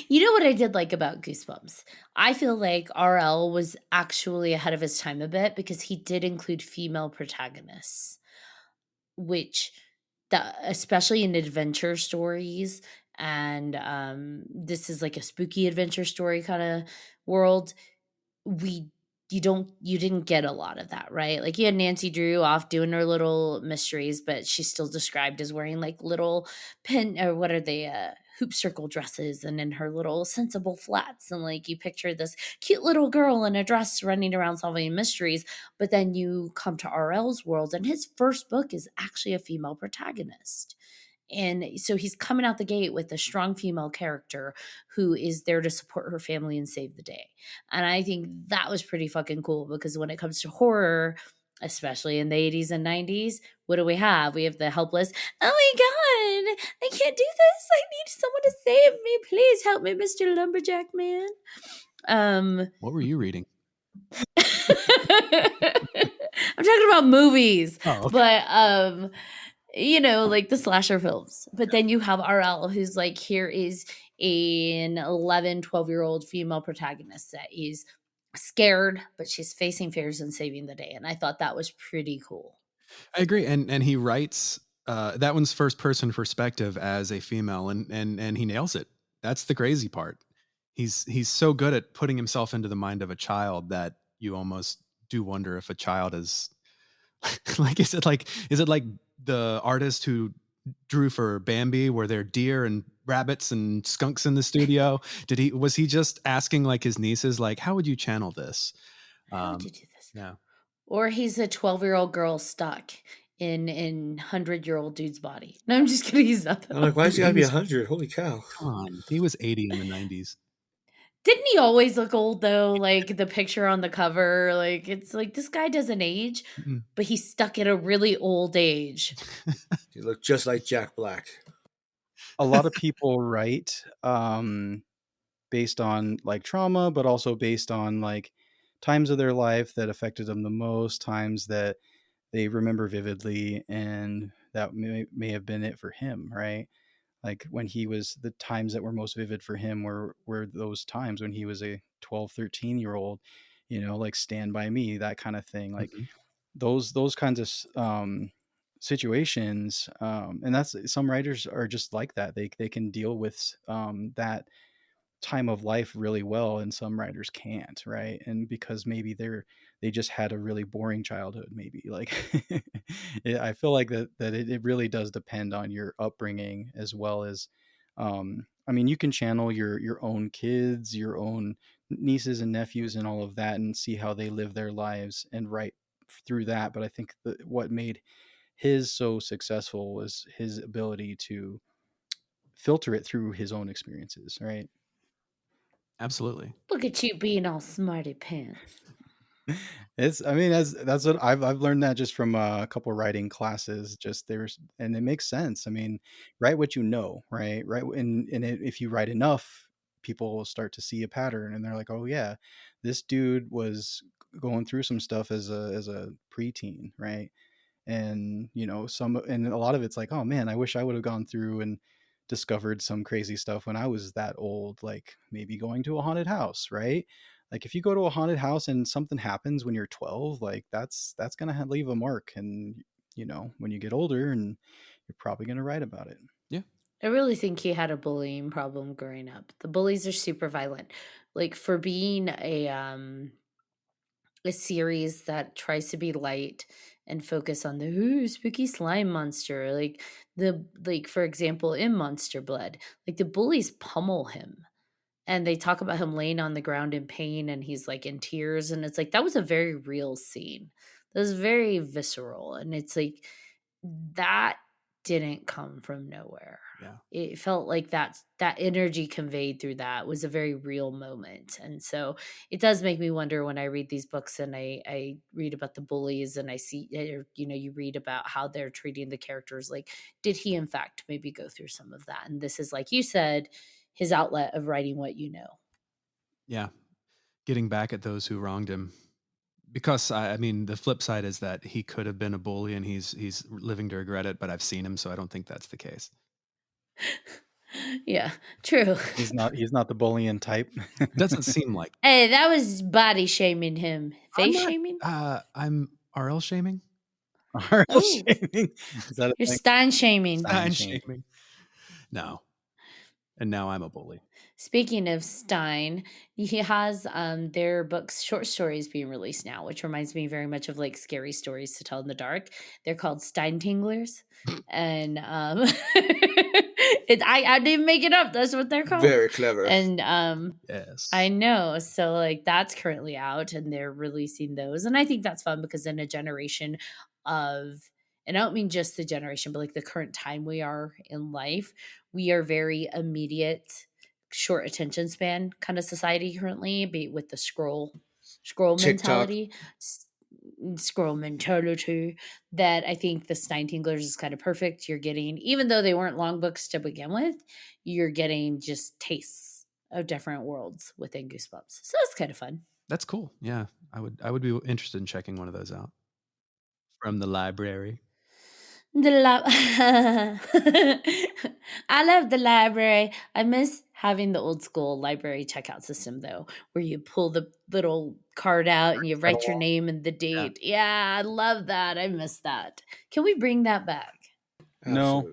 You know what I did like about Goosebumps? I feel like RL was actually ahead of his time a bit because he did include female protagonists, which especially in adventure stories, and this is like a spooky adventure story kind of world. we you didn't get a lot of that, right? Like you had Nancy Drew off doing her little mysteries, but she's still described as wearing like little pin or what are they hoop circle dresses and in her little sensible flats, and like you picture this cute little girl in a dress running around solving mysteries. But then you come to RL's world and his first book is actually a female protagonist. And so he's coming out the gate with a strong female character who is there to support her family and save the day. And I think that was pretty fucking cool because when it comes to horror, especially in the 80s and 90s, what do we have? We have the helpless, oh my God, I can't do this. I need someone to save me. Please help me, Mr. Lumberjack Man. What were you reading? I'm talking about movies, Oh, okay. but like the slasher films. But then you have RL who's like, here is an 11, 12-year-old female protagonist that is scared, but she's facing fears and saving the day. And I thought that was pretty cool. I agree. And he writes that one's first person perspective as a female, and he nails it. That's the crazy part. He's so good at putting himself into the mind of a child that you almost do wonder if a child is like is it like the artist who drew for Bambi where there are deer and rabbits and skunks in the studio? Was he just asking like his nieces like how would you channel this? How would you do this? Yeah. Or he's a 12-year-old girl stuck in 100-year-old dude's body. No, I'm just kidding. He's not I'm like, that. why is he He gotta be was 100? Holy cow. come on. He was 80 in the 90s. Didn't he always look old though? Like the picture on the cover, like it's like this guy doesn't age, Mm-mm. but he's stuck at a really old age. He looked just like Jack Black. A lot of people write based on like trauma, but also based on like times of their life that affected them the most, times that they remember vividly, and that may have been it for him, right? Like when he was, the times that were most vivid for him were those times when he was a 12, 13 year old, like Stand By Me, that kind of thing. Like Mhm. those kinds of situations, and that's, some writers are just like that. They can deal with that time of life really well, and some writers can't, right? And because maybe they just had a really boring childhood, maybe, like I feel like that it really does depend on your upbringing, as well as I mean, you can channel your own kids, your own nieces and nephews and all of that, and see how they live their lives and write through that. But I think that what made his so successful was his ability to filter it through his own experiences, right? Absolutely. Look at you being all smarty pants. It's, I mean, that's what I've learned, that just from a couple writing classes. Just there's, and it makes sense. I mean, write what you know, right? Right, and if you write enough, people will start to see a pattern, and they're like, oh yeah, this dude was going through some stuff as a preteen, right? And and a lot of it's like, oh man, I wish I would have gone through and discovered some crazy stuff when I was that old, like maybe going to a haunted house, right? Like if you go to a haunted house and something happens when you're 12, like that's gonna leave a mark. And when you get older, and you're probably gonna write about it. Yeah. I really think he had a bullying problem growing up. The bullies are super violent. Like for being a series that tries to be light and focus on the ooh, spooky slime monster, like for example in Monster Blood, like the bullies pummel him and they talk about him laying on the ground in pain and he's like in tears, and it's like that was a very real scene. That was very visceral, and it's like that didn't come from nowhere. Yeah. It felt like that energy conveyed through that was a very real moment. And so it does make me wonder when I read these books and I read about the bullies and I see, you read about how they're treating the characters, like, did he in fact maybe go through some of that? And this is, like you said, his outlet of writing what you know. Yeah. Getting back at those who wronged him. Because I mean, the flip side is that he could have been a bully and he's living to regret it, but I've seen him, so I don't think that's the case. Yeah, true. He's not the bullying type. It doesn't seem like. Hey, that was body shaming him. I'm Face not. shaming? I'm RL shaming. RL Oh, shaming. Is that a you're thing? Stein shaming. Stine I'm shaming. shaming. No, and now I'm a bully. Speaking of Stein, he has their books, short stories being released now, which reminds me very much of like scary stories to tell in the dark. They're called Stein Tinglers. And I didn't make it up. That's what they're called. Very clever. And Yes. I know. So like that's currently out and they're releasing those. And I think that's fun because in a generation of, and I don't mean just the generation, but like the current time we are in life, we are very immediate, short attention span kind of society currently, be it with the scroll TikTok. mentality. Scroll mentality, that I think the Stein Tinglers is kind of perfect. You're getting, even though they weren't long books to begin with, you're getting just tastes of different worlds within Goosebumps. So it's kind of fun. That's cool. Yeah, I would be interested in checking one of those out from the library. I love the library. I miss having the old school library checkout system though, where you pull the little card out and you write your name and the date. Yeah, I love that. I miss that. Can we bring that back? No.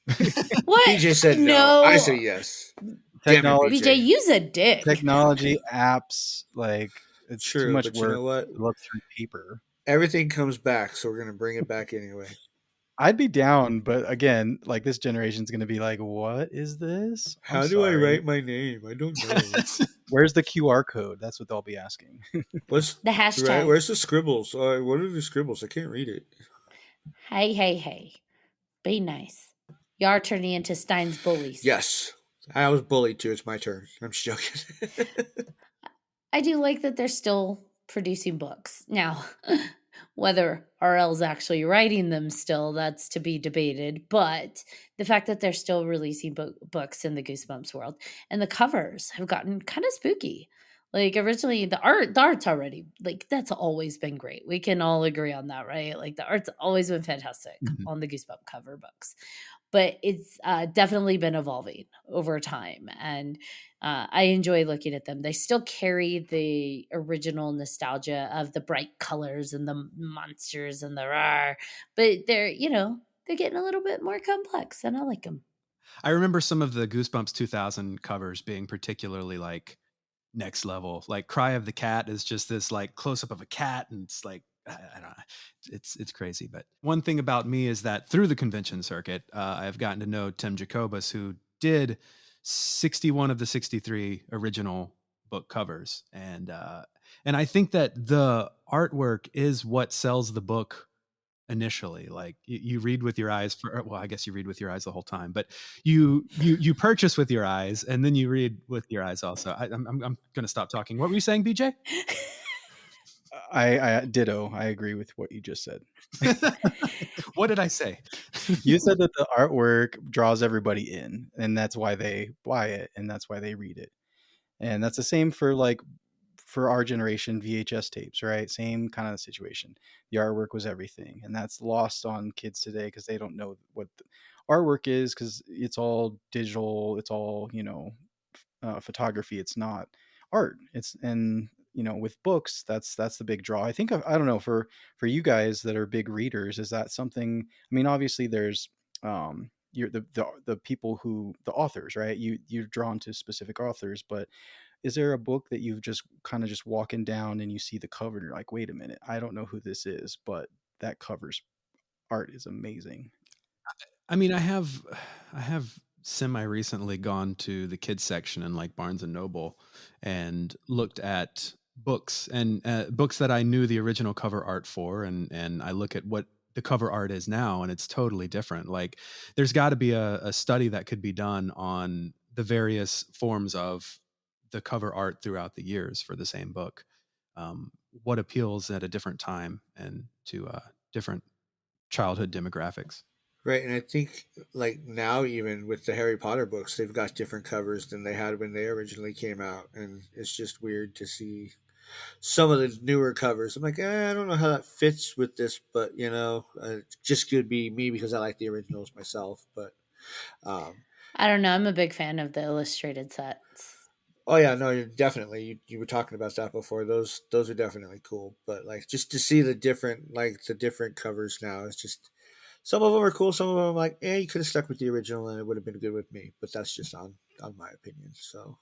Absolutely. What? BJ said no. I say yes. Technology, BJ, use a dick. technology, apps, like it's too True, much but you work know what? to look through paper. Everything comes back, so we're gonna bring it back anyway. I'd be down, but again, like this generation's gonna be like, "What is this? I'm How do I sorry. write my name? I don't know. Where's the QR code?" That's what they'll be asking. What's The hashtag. right? Where's the scribbles? What are the scribbles? I can't read it. Hey. Be nice. You are turning into Stein's bullies. Yes, I was bullied too. It's my turn. I'm just joking. I do like that they're still producing books. Now, whether RL's actually writing them still, that's to be debated. But the fact that they're still releasing books in the Goosebumps world, and the covers have gotten kind of spooky. Like originally the art's already like that's always been great. We can all agree on that, right? Like the art's always been fantastic Mhm. on the Goosebump cover books. But it's definitely been evolving over time, and I enjoy looking at them. They still carry the original nostalgia of the bright colors and the monsters and the rar, but they're getting a little bit more complex, and I like them. I remember some of the Goosebumps 2000 covers being particularly like next level. Like Cry of the Cat is just this like close up of a cat, and it's like I don't know, it's crazy. But one thing about me is that through the convention circuit, I've gotten to know Tim Jacobus, who did 61 of the 63 original book covers, and I think that the artwork is what sells the book initially. Like you read with your eyes for, well, I guess you read with your eyes the whole time, but you purchase with your eyes and then you read with your eyes also. I'm going to stop talking. What were you saying, BJ? I ditto. I agree with what you just said. What did I say? You said that the artwork draws everybody in, and that's why they buy it, and that's why they read it. And that's the same for like for our generation VHS tapes, right? Same kind of situation. The artwork was everything, and that's lost on kids today because they don't know what the artwork is because it's all digital, it's all photography. It's not art. It's and with books, that's the big draw. I think I don't know for you guys that are big readers, is that something? I mean, obviously there's you're the people who the authors, right? You're drawn to specific authors, but is there a book that you've just kind of just walking down and you see the cover and you're like, wait a minute, I don't know who this is, but that cover's art is amazing. I mean, I have semi recently gone to the kids section in like Barnes and Noble and looked at books and books that I knew the original cover art for, and I look at what the cover art is now, and it's totally different. Like, there's got to be a study that could be done on the various forms of the cover art throughout the years for the same book. What appeals at a different time and to different childhood demographics. Right, and I think like now even with the Harry Potter books, they've got different covers than they had when they originally came out, and it's just weird to see some of the newer covers. I'm like, I don't know how that fits with this, but it just could be me because I like the originals myself. But um, I don't know. I'm a big fan of the illustrated sets. oh yeah, no, you're definitely you were talking about that before. Those are definitely cool. But like just to see the different covers now, it's just some of them are cool. Some of them I'm like, you could have stuck with the original and it would have been good with me. But that's just on my opinion. So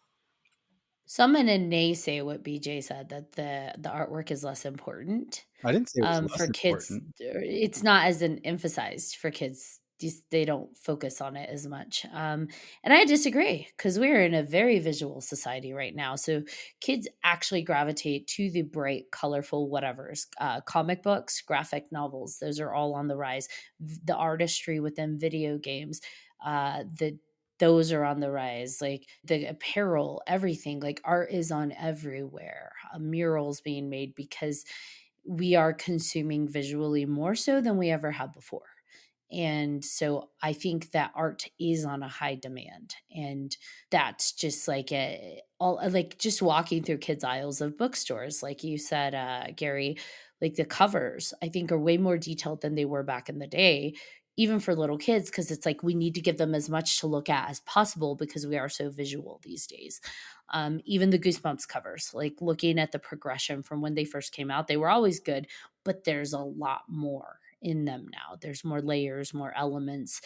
So I'm gonna naysay what BJ said that the artwork is less important. I didn't say it was For less kids, important. it's not as an emphasized for kids. They don't focus on it as much. And I disagree because we're in a very visual society right now. So kids actually gravitate to the bright, colorful whatevers. Comic books, graphic novels, those are all on the rise. The artistry within video games, the those are on the rise, like the apparel, everything, like art is on everywhere. Murals being made because we are consuming visually more so than we ever have before. And so I think that art is on a high demand. And that's just like all like just walking through kids' aisles of bookstores, like you said, Gary, like the covers, I think are way more detailed than they were back in the day, even for little kids, because it's like we need to give them as much to look at as possible because we are so visual these days. Even the Goosebumps covers, like looking at the progression from when they first came out, they were always good, but there's a lot more in them now. There's more layers, more elements,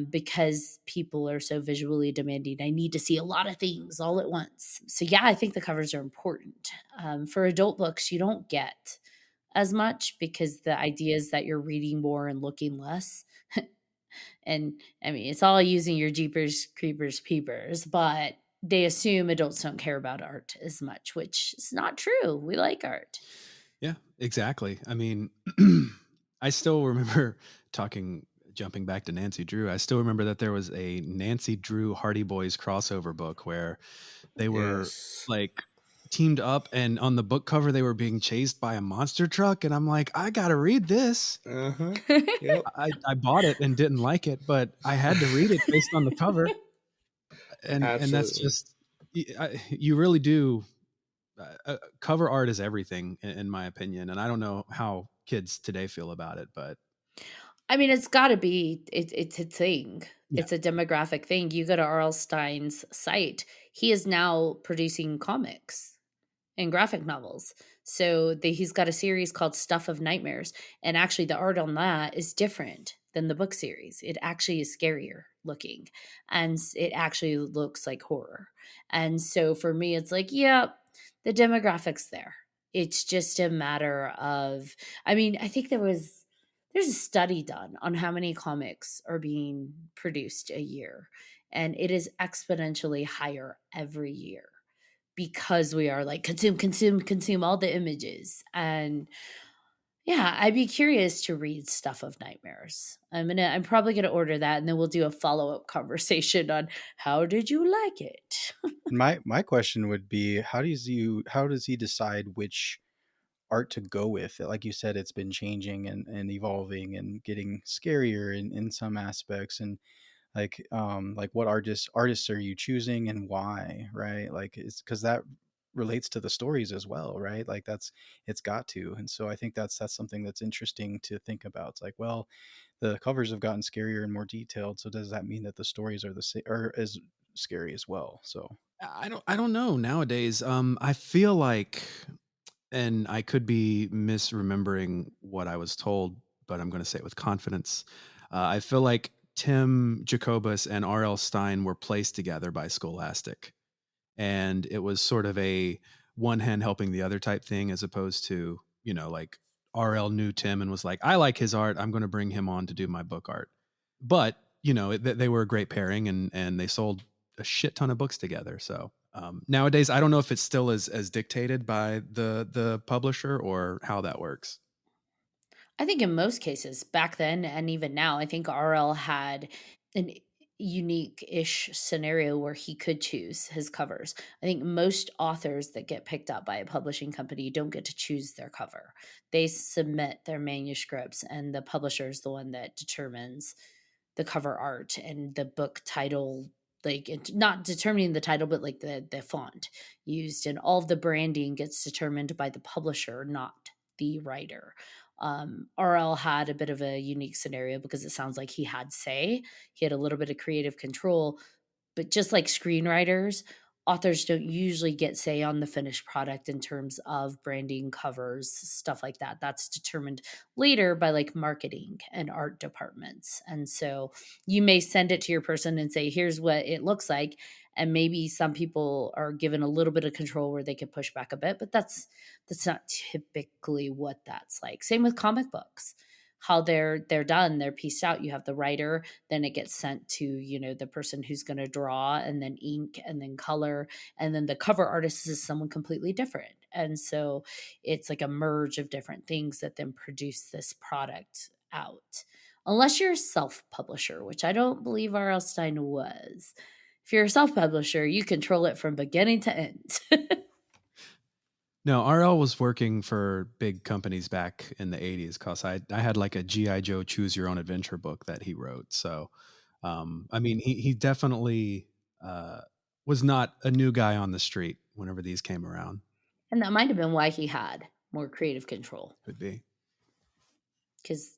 because people are so visually demanding. I need to see a lot of things all at once. So, yeah, I think the covers are important. For adult books, you don't get as much because the idea is that you're reading more and looking less. And I mean, it's all using your Jeepers, Creepers, Peepers, but they assume adults don't care about art as much, which is not true. We like art. Yeah, exactly. I mean, I still remember jumping back to Nancy Drew. I still remember that there was a Nancy Drew Hardy Boys crossover book where they were yes, like teamed up, and on the book cover they were being chased by a monster truck, and I'm like, I gotta read this. yep, I bought it and didn't like it, but I had to read it based on the cover, and that's absolutely. just you really do cover art is everything in my opinion, and I don't know how kids today feel about it, but I mean, it's got to be. It's a thing. yeah. It's a demographic thing. You go to R.L. Stine's site. He is now producing comics and graphic novels. So he's got a series called Stuff of Nightmares, and actually, the art on that is different than the book series. It actually is scarier looking, and it actually looks like horror. And so for me, it's like, yeah, the demographics there. It's just a matter of. I mean, I think there's a study done on how many comics are being produced a year, and it is exponentially higher every year because we are like consume, consume, consume all the images. And yeah, I'd be curious to read Stuff of Nightmares. I'm probably gonna order that, and then we'll do a follow-up conversation on how did you like it. And my question would be, how does he decide which art to go with? Like you said, it's been changing and evolving and getting scarier in some aspects. And like what artists are you choosing and why, right? Like it's because that relates to the stories as well, right? Like it's got to. And so I think that's something that's interesting to think about. It's like, well, the covers have gotten scarier and more detailed, so does that mean that the stories are the same or as scary as well? So I don't know nowadays. I feel like, and I could be misremembering what I was told, but I'm going to say it with confidence. I feel like Tim Jacobus and R.L. Stine were placed together by Scholastic, and it was sort of a one hand helping the other type thing, as opposed to, like RL knew Tim and was like, I like his art, I'm going to bring him on to do my book art. But they were a great pairing, and they sold a shit ton of books together. So nowadays I don't know if it's still as dictated by the publisher or how that works. I think in most cases, back then and even now, I think RL had an unique-ish scenario where he could choose his covers. I think most authors that get picked up by a publishing company don't get to choose their cover. They submit their manuscripts, and the publisher is the one that determines the cover art and the book title, like not determining the title, but like the font used, and all of the branding gets determined by the publisher, not the writer. RL had a bit of a unique scenario because it sounds like he had say. He had a little bit of creative control, but just like screenwriters, authors don't usually get say on the finished product in terms of branding, covers, stuff like that. That's determined later by like marketing and art departments. And so you may send it to your person and say, here's what it looks like. And maybe some people are given a little bit of control where they can push back a bit, but that's not typically what that's like. Same with comic books. How they're done, they're pieced out. You have the writer, then it gets sent to the person who's going to draw, and then ink, and then color, and then the cover artist is someone completely different. And so it's like a merge of different things that then produce this product out, unless you're a self-publisher, which I don't believe R.L. Stine was. If you're a self-publisher, you control it from beginning to end. No, RL was working for big companies back in the 80s, because I had like a GI Joe choose your own adventure book that he wrote. So I mean, he definitely was not a new guy on the street whenever these came around. And that might have been why he had more creative control, Could be. because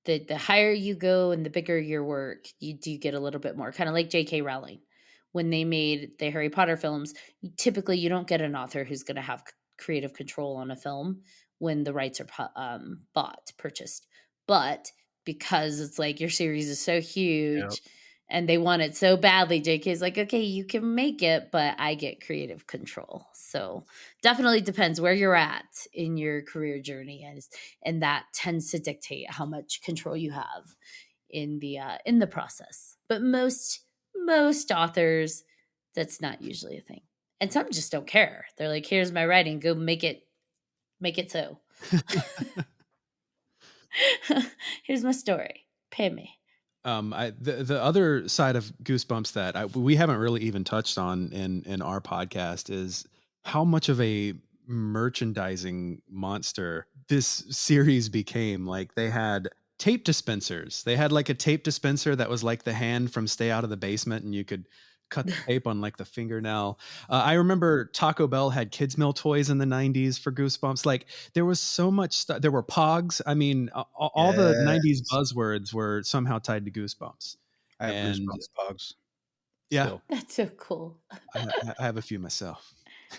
the higher you go and the bigger your work, you do get a little bit more. Kind of like J.K. Rowling. When they made the Harry Potter films, typically you don't get an author who's going to have creative control on a film when the rights are purchased. But because it's like your series is so huge and they want it so badly, JK's like, okay, you can make it, but I get creative control. So definitely depends where you're at in your career journey, and that tends to dictate how much control you have in the process. But most authors, that's not usually a thing. And some just don't care. They're like, here's my writing, go make it so. Here's my story. Pay me. The other side of Goosebumps that we haven't really even touched on in our podcast is how much of a merchandising monster this series became. Like, they had tape dispensers. They had like a tape dispenser that was like the hand from Stay Out of the Basement, and you could cut the tape on like the fingernail. I remember Taco Bell had kids meal toys in the 90s for Goosebumps. Like there was so much stuff. There were Pogs. I mean, all the 90s Yes. buzzwords were somehow tied to Goosebumps. I have And Goosebumps pogs yeah, still. That's so cool. I have a few myself.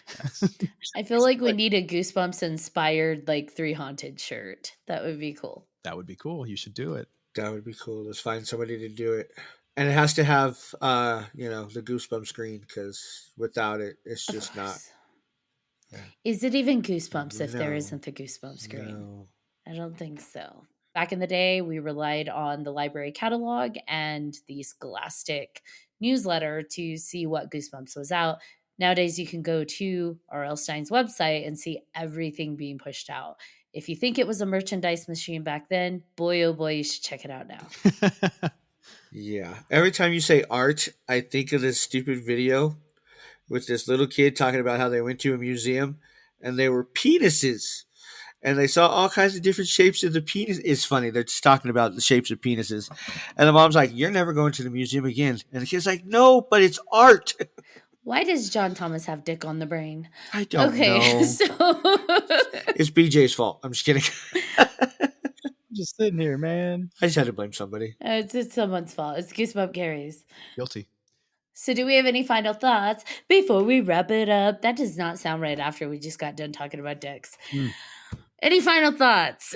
Yes. I feel like we need a Goosebumps inspired like 3Haunted shirt. That would be cool. That would be cool. You should do it. That would be cool. Let's find somebody to do it. And it has to have, the Goosebumps screen because without it, it's Of just not. course. Yeah. Is it even Goosebumps if there No. isn't the Goosebumps screen? No. I don't think so. Back in the day, we relied on the library catalog and the Scholastic newsletter to see what Goosebumps was out. Nowadays, you can go to R.L. Stine's website and see everything being pushed out. If you think it was a merchandise machine back then, boy, oh boy, you should check it out now. Yeah. Every time you say art, I think of this stupid video with this little kid talking about how they went to a museum and they were penises. And they saw all kinds of different shapes of the penis. It's funny. They're just talking about the shapes of penises. And the mom's like, "You're never going to the museum again." And the kid's like, "No, but it's art." Why does John Thomas have dick on the brain? I don't Okay, know. so It's BJ's fault. I'm just kidding. Just sitting here, man. I just had to blame somebody. it's someone's fault. It's Goosebump Gary's. Guilty. So, do we have any final thoughts before we wrap it up? That does not sound right after we just got done talking about dicks. Any final thoughts?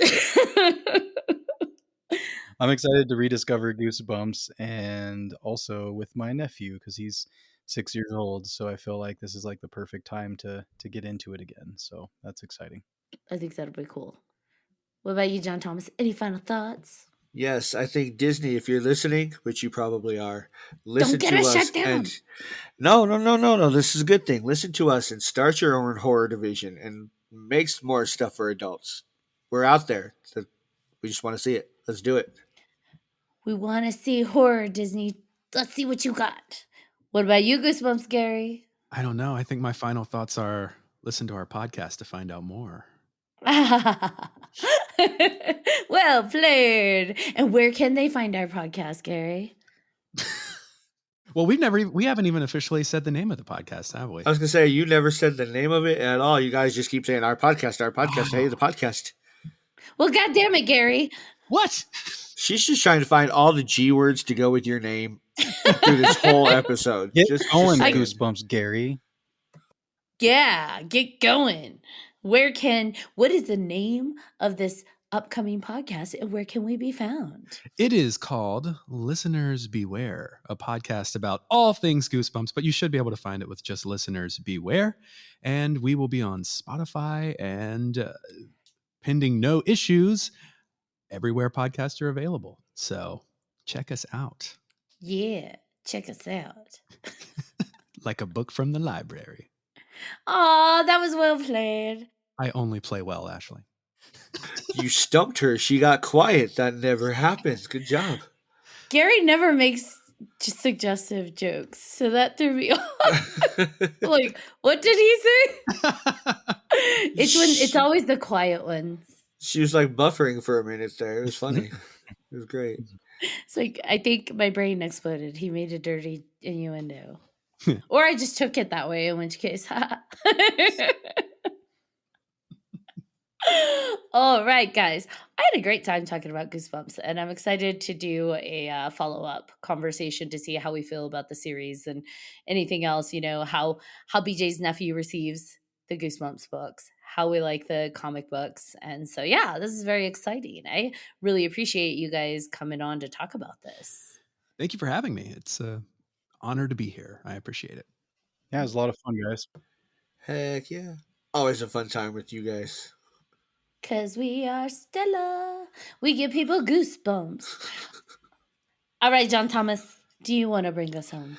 I'm excited to rediscover Goosebumps and also with my nephew because he's 6 years old. So I feel like this is like the perfect time to get into it again. So that's exciting. I think that'll be cool. What about you, John Thomas? Any final thoughts? Yes, I think Disney, if you're listening, which you probably are, listen Don't get to us us. shut down. And no. This is a good thing. Listen to us and start your own horror division and make some more stuff for adults. We're out there. So we just want to see it. Let's do it. We want to see horror, Disney. Let's see what you got. What about you, Goosebumps Gary? I don't know. I think my final thoughts are listen to our podcast to find out more. Well played. And where can they find our podcast, Gary? Well, we haven't even officially said the name of the podcast, have we? I was going to say, you never said the name of it at all. You guys just keep saying our podcast, hey, the podcast. Well, God damn it, Gary. What? She's just trying to find all the G words to go with your name through this whole episode. Get Just going, saying. Goosebumps Gary. Yeah, get going. What is the name of this upcoming podcast and where can we be found? It is called Listeners Beware, a podcast about all things Goosebumps, but you should be able to find it with just Listeners Beware. And we will be on Spotify and pending no issues, everywhere podcasts are available. So check us out. Yeah, check us out. Like a book from the library. Oh, that was well played. I only play well, Ashley. You stumped her. She got quiet. That never happens. Good job. Gary never makes suggestive jokes, so that threw me off. Like, what did he say? It's always the quiet ones. She was like buffering for a minute there. It was funny. It was great. It's like, I think my brain exploded. He made a dirty innuendo. Or I just took it that way, in which case, all right, guys. I had a great time talking about Goosebumps, and I'm excited to do a follow-up conversation to see how we feel about the series and anything else, how BJ's nephew receives the Goosebumps books, how we like the comic books. And so, yeah, this is very exciting. I really appreciate you guys coming on to talk about this. Thank you for having me. It's an honor to be here. I appreciate it. Yeah, it was a lot of fun, guys. Heck yeah. Always a fun time with you guys. 'Cause we are Stella. We give people goosebumps. All right, John Thomas, do you want to bring us home?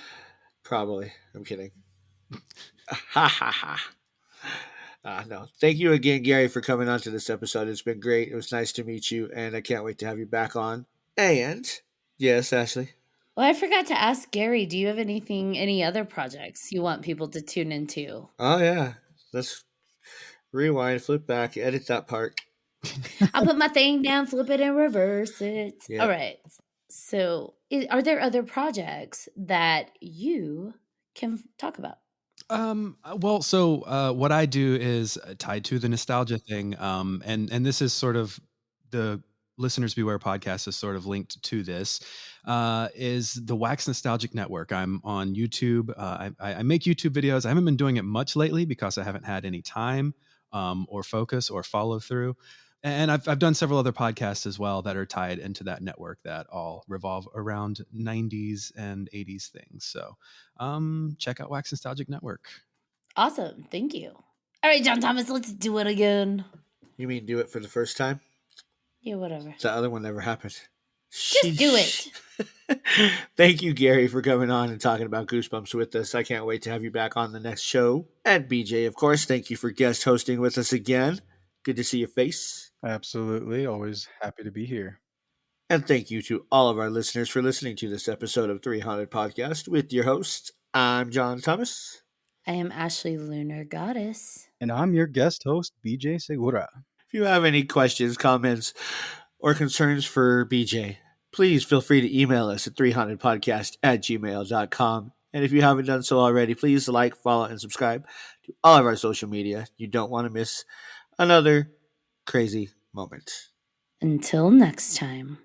Probably. I'm kidding. Ha ha ha. No. Thank you again, Gary, for coming on to this episode. It's been great. It was nice to meet you, and I can't wait to have you back on. And, yes, Ashley? Well, I forgot to ask Gary, do you have any other projects you want people to tune into? Oh, yeah. Let's rewind, flip back, edit that part. I'll put my thing down, flip it, and reverse it. Yeah. All right. So, are there other projects that you can talk about? Well, so what I do is tied to the nostalgia thing, and this is sort of the Listeners Beware podcast is sort of linked to this. Is the Wax Nostalgic Network? I'm on YouTube. I make YouTube videos. I haven't been doing it much lately because I haven't had any time or focus or follow through. And I've done several other podcasts as well that are tied into that network that all revolve around 90s and 80s things. So check out Wax Nostalgic Network. Awesome. Thank you. All right, John Thomas, let's do it again. You mean do it for the first time? Yeah, whatever. The other one never happened. Just do it. Thank you, Gary, for coming on and talking about Goosebumps with us. I can't wait to have you back on the next show. And BJ, of course, thank you for guest hosting with us again. Good to see your face. Absolutely. Always happy to be here. And thank you to all of our listeners for listening to this episode of 3Haunted Podcast with your host. I'm John Thomas. I am Ashley Lunar Goddess. And I'm your guest host, BJ Segura. If you have any questions, comments, or concerns for BJ, please feel free to email us at 300podcast@gmail.com. And if you haven't done so already, please like, follow, and subscribe to all of our social media. You don't want to miss another crazy moment. Until next time.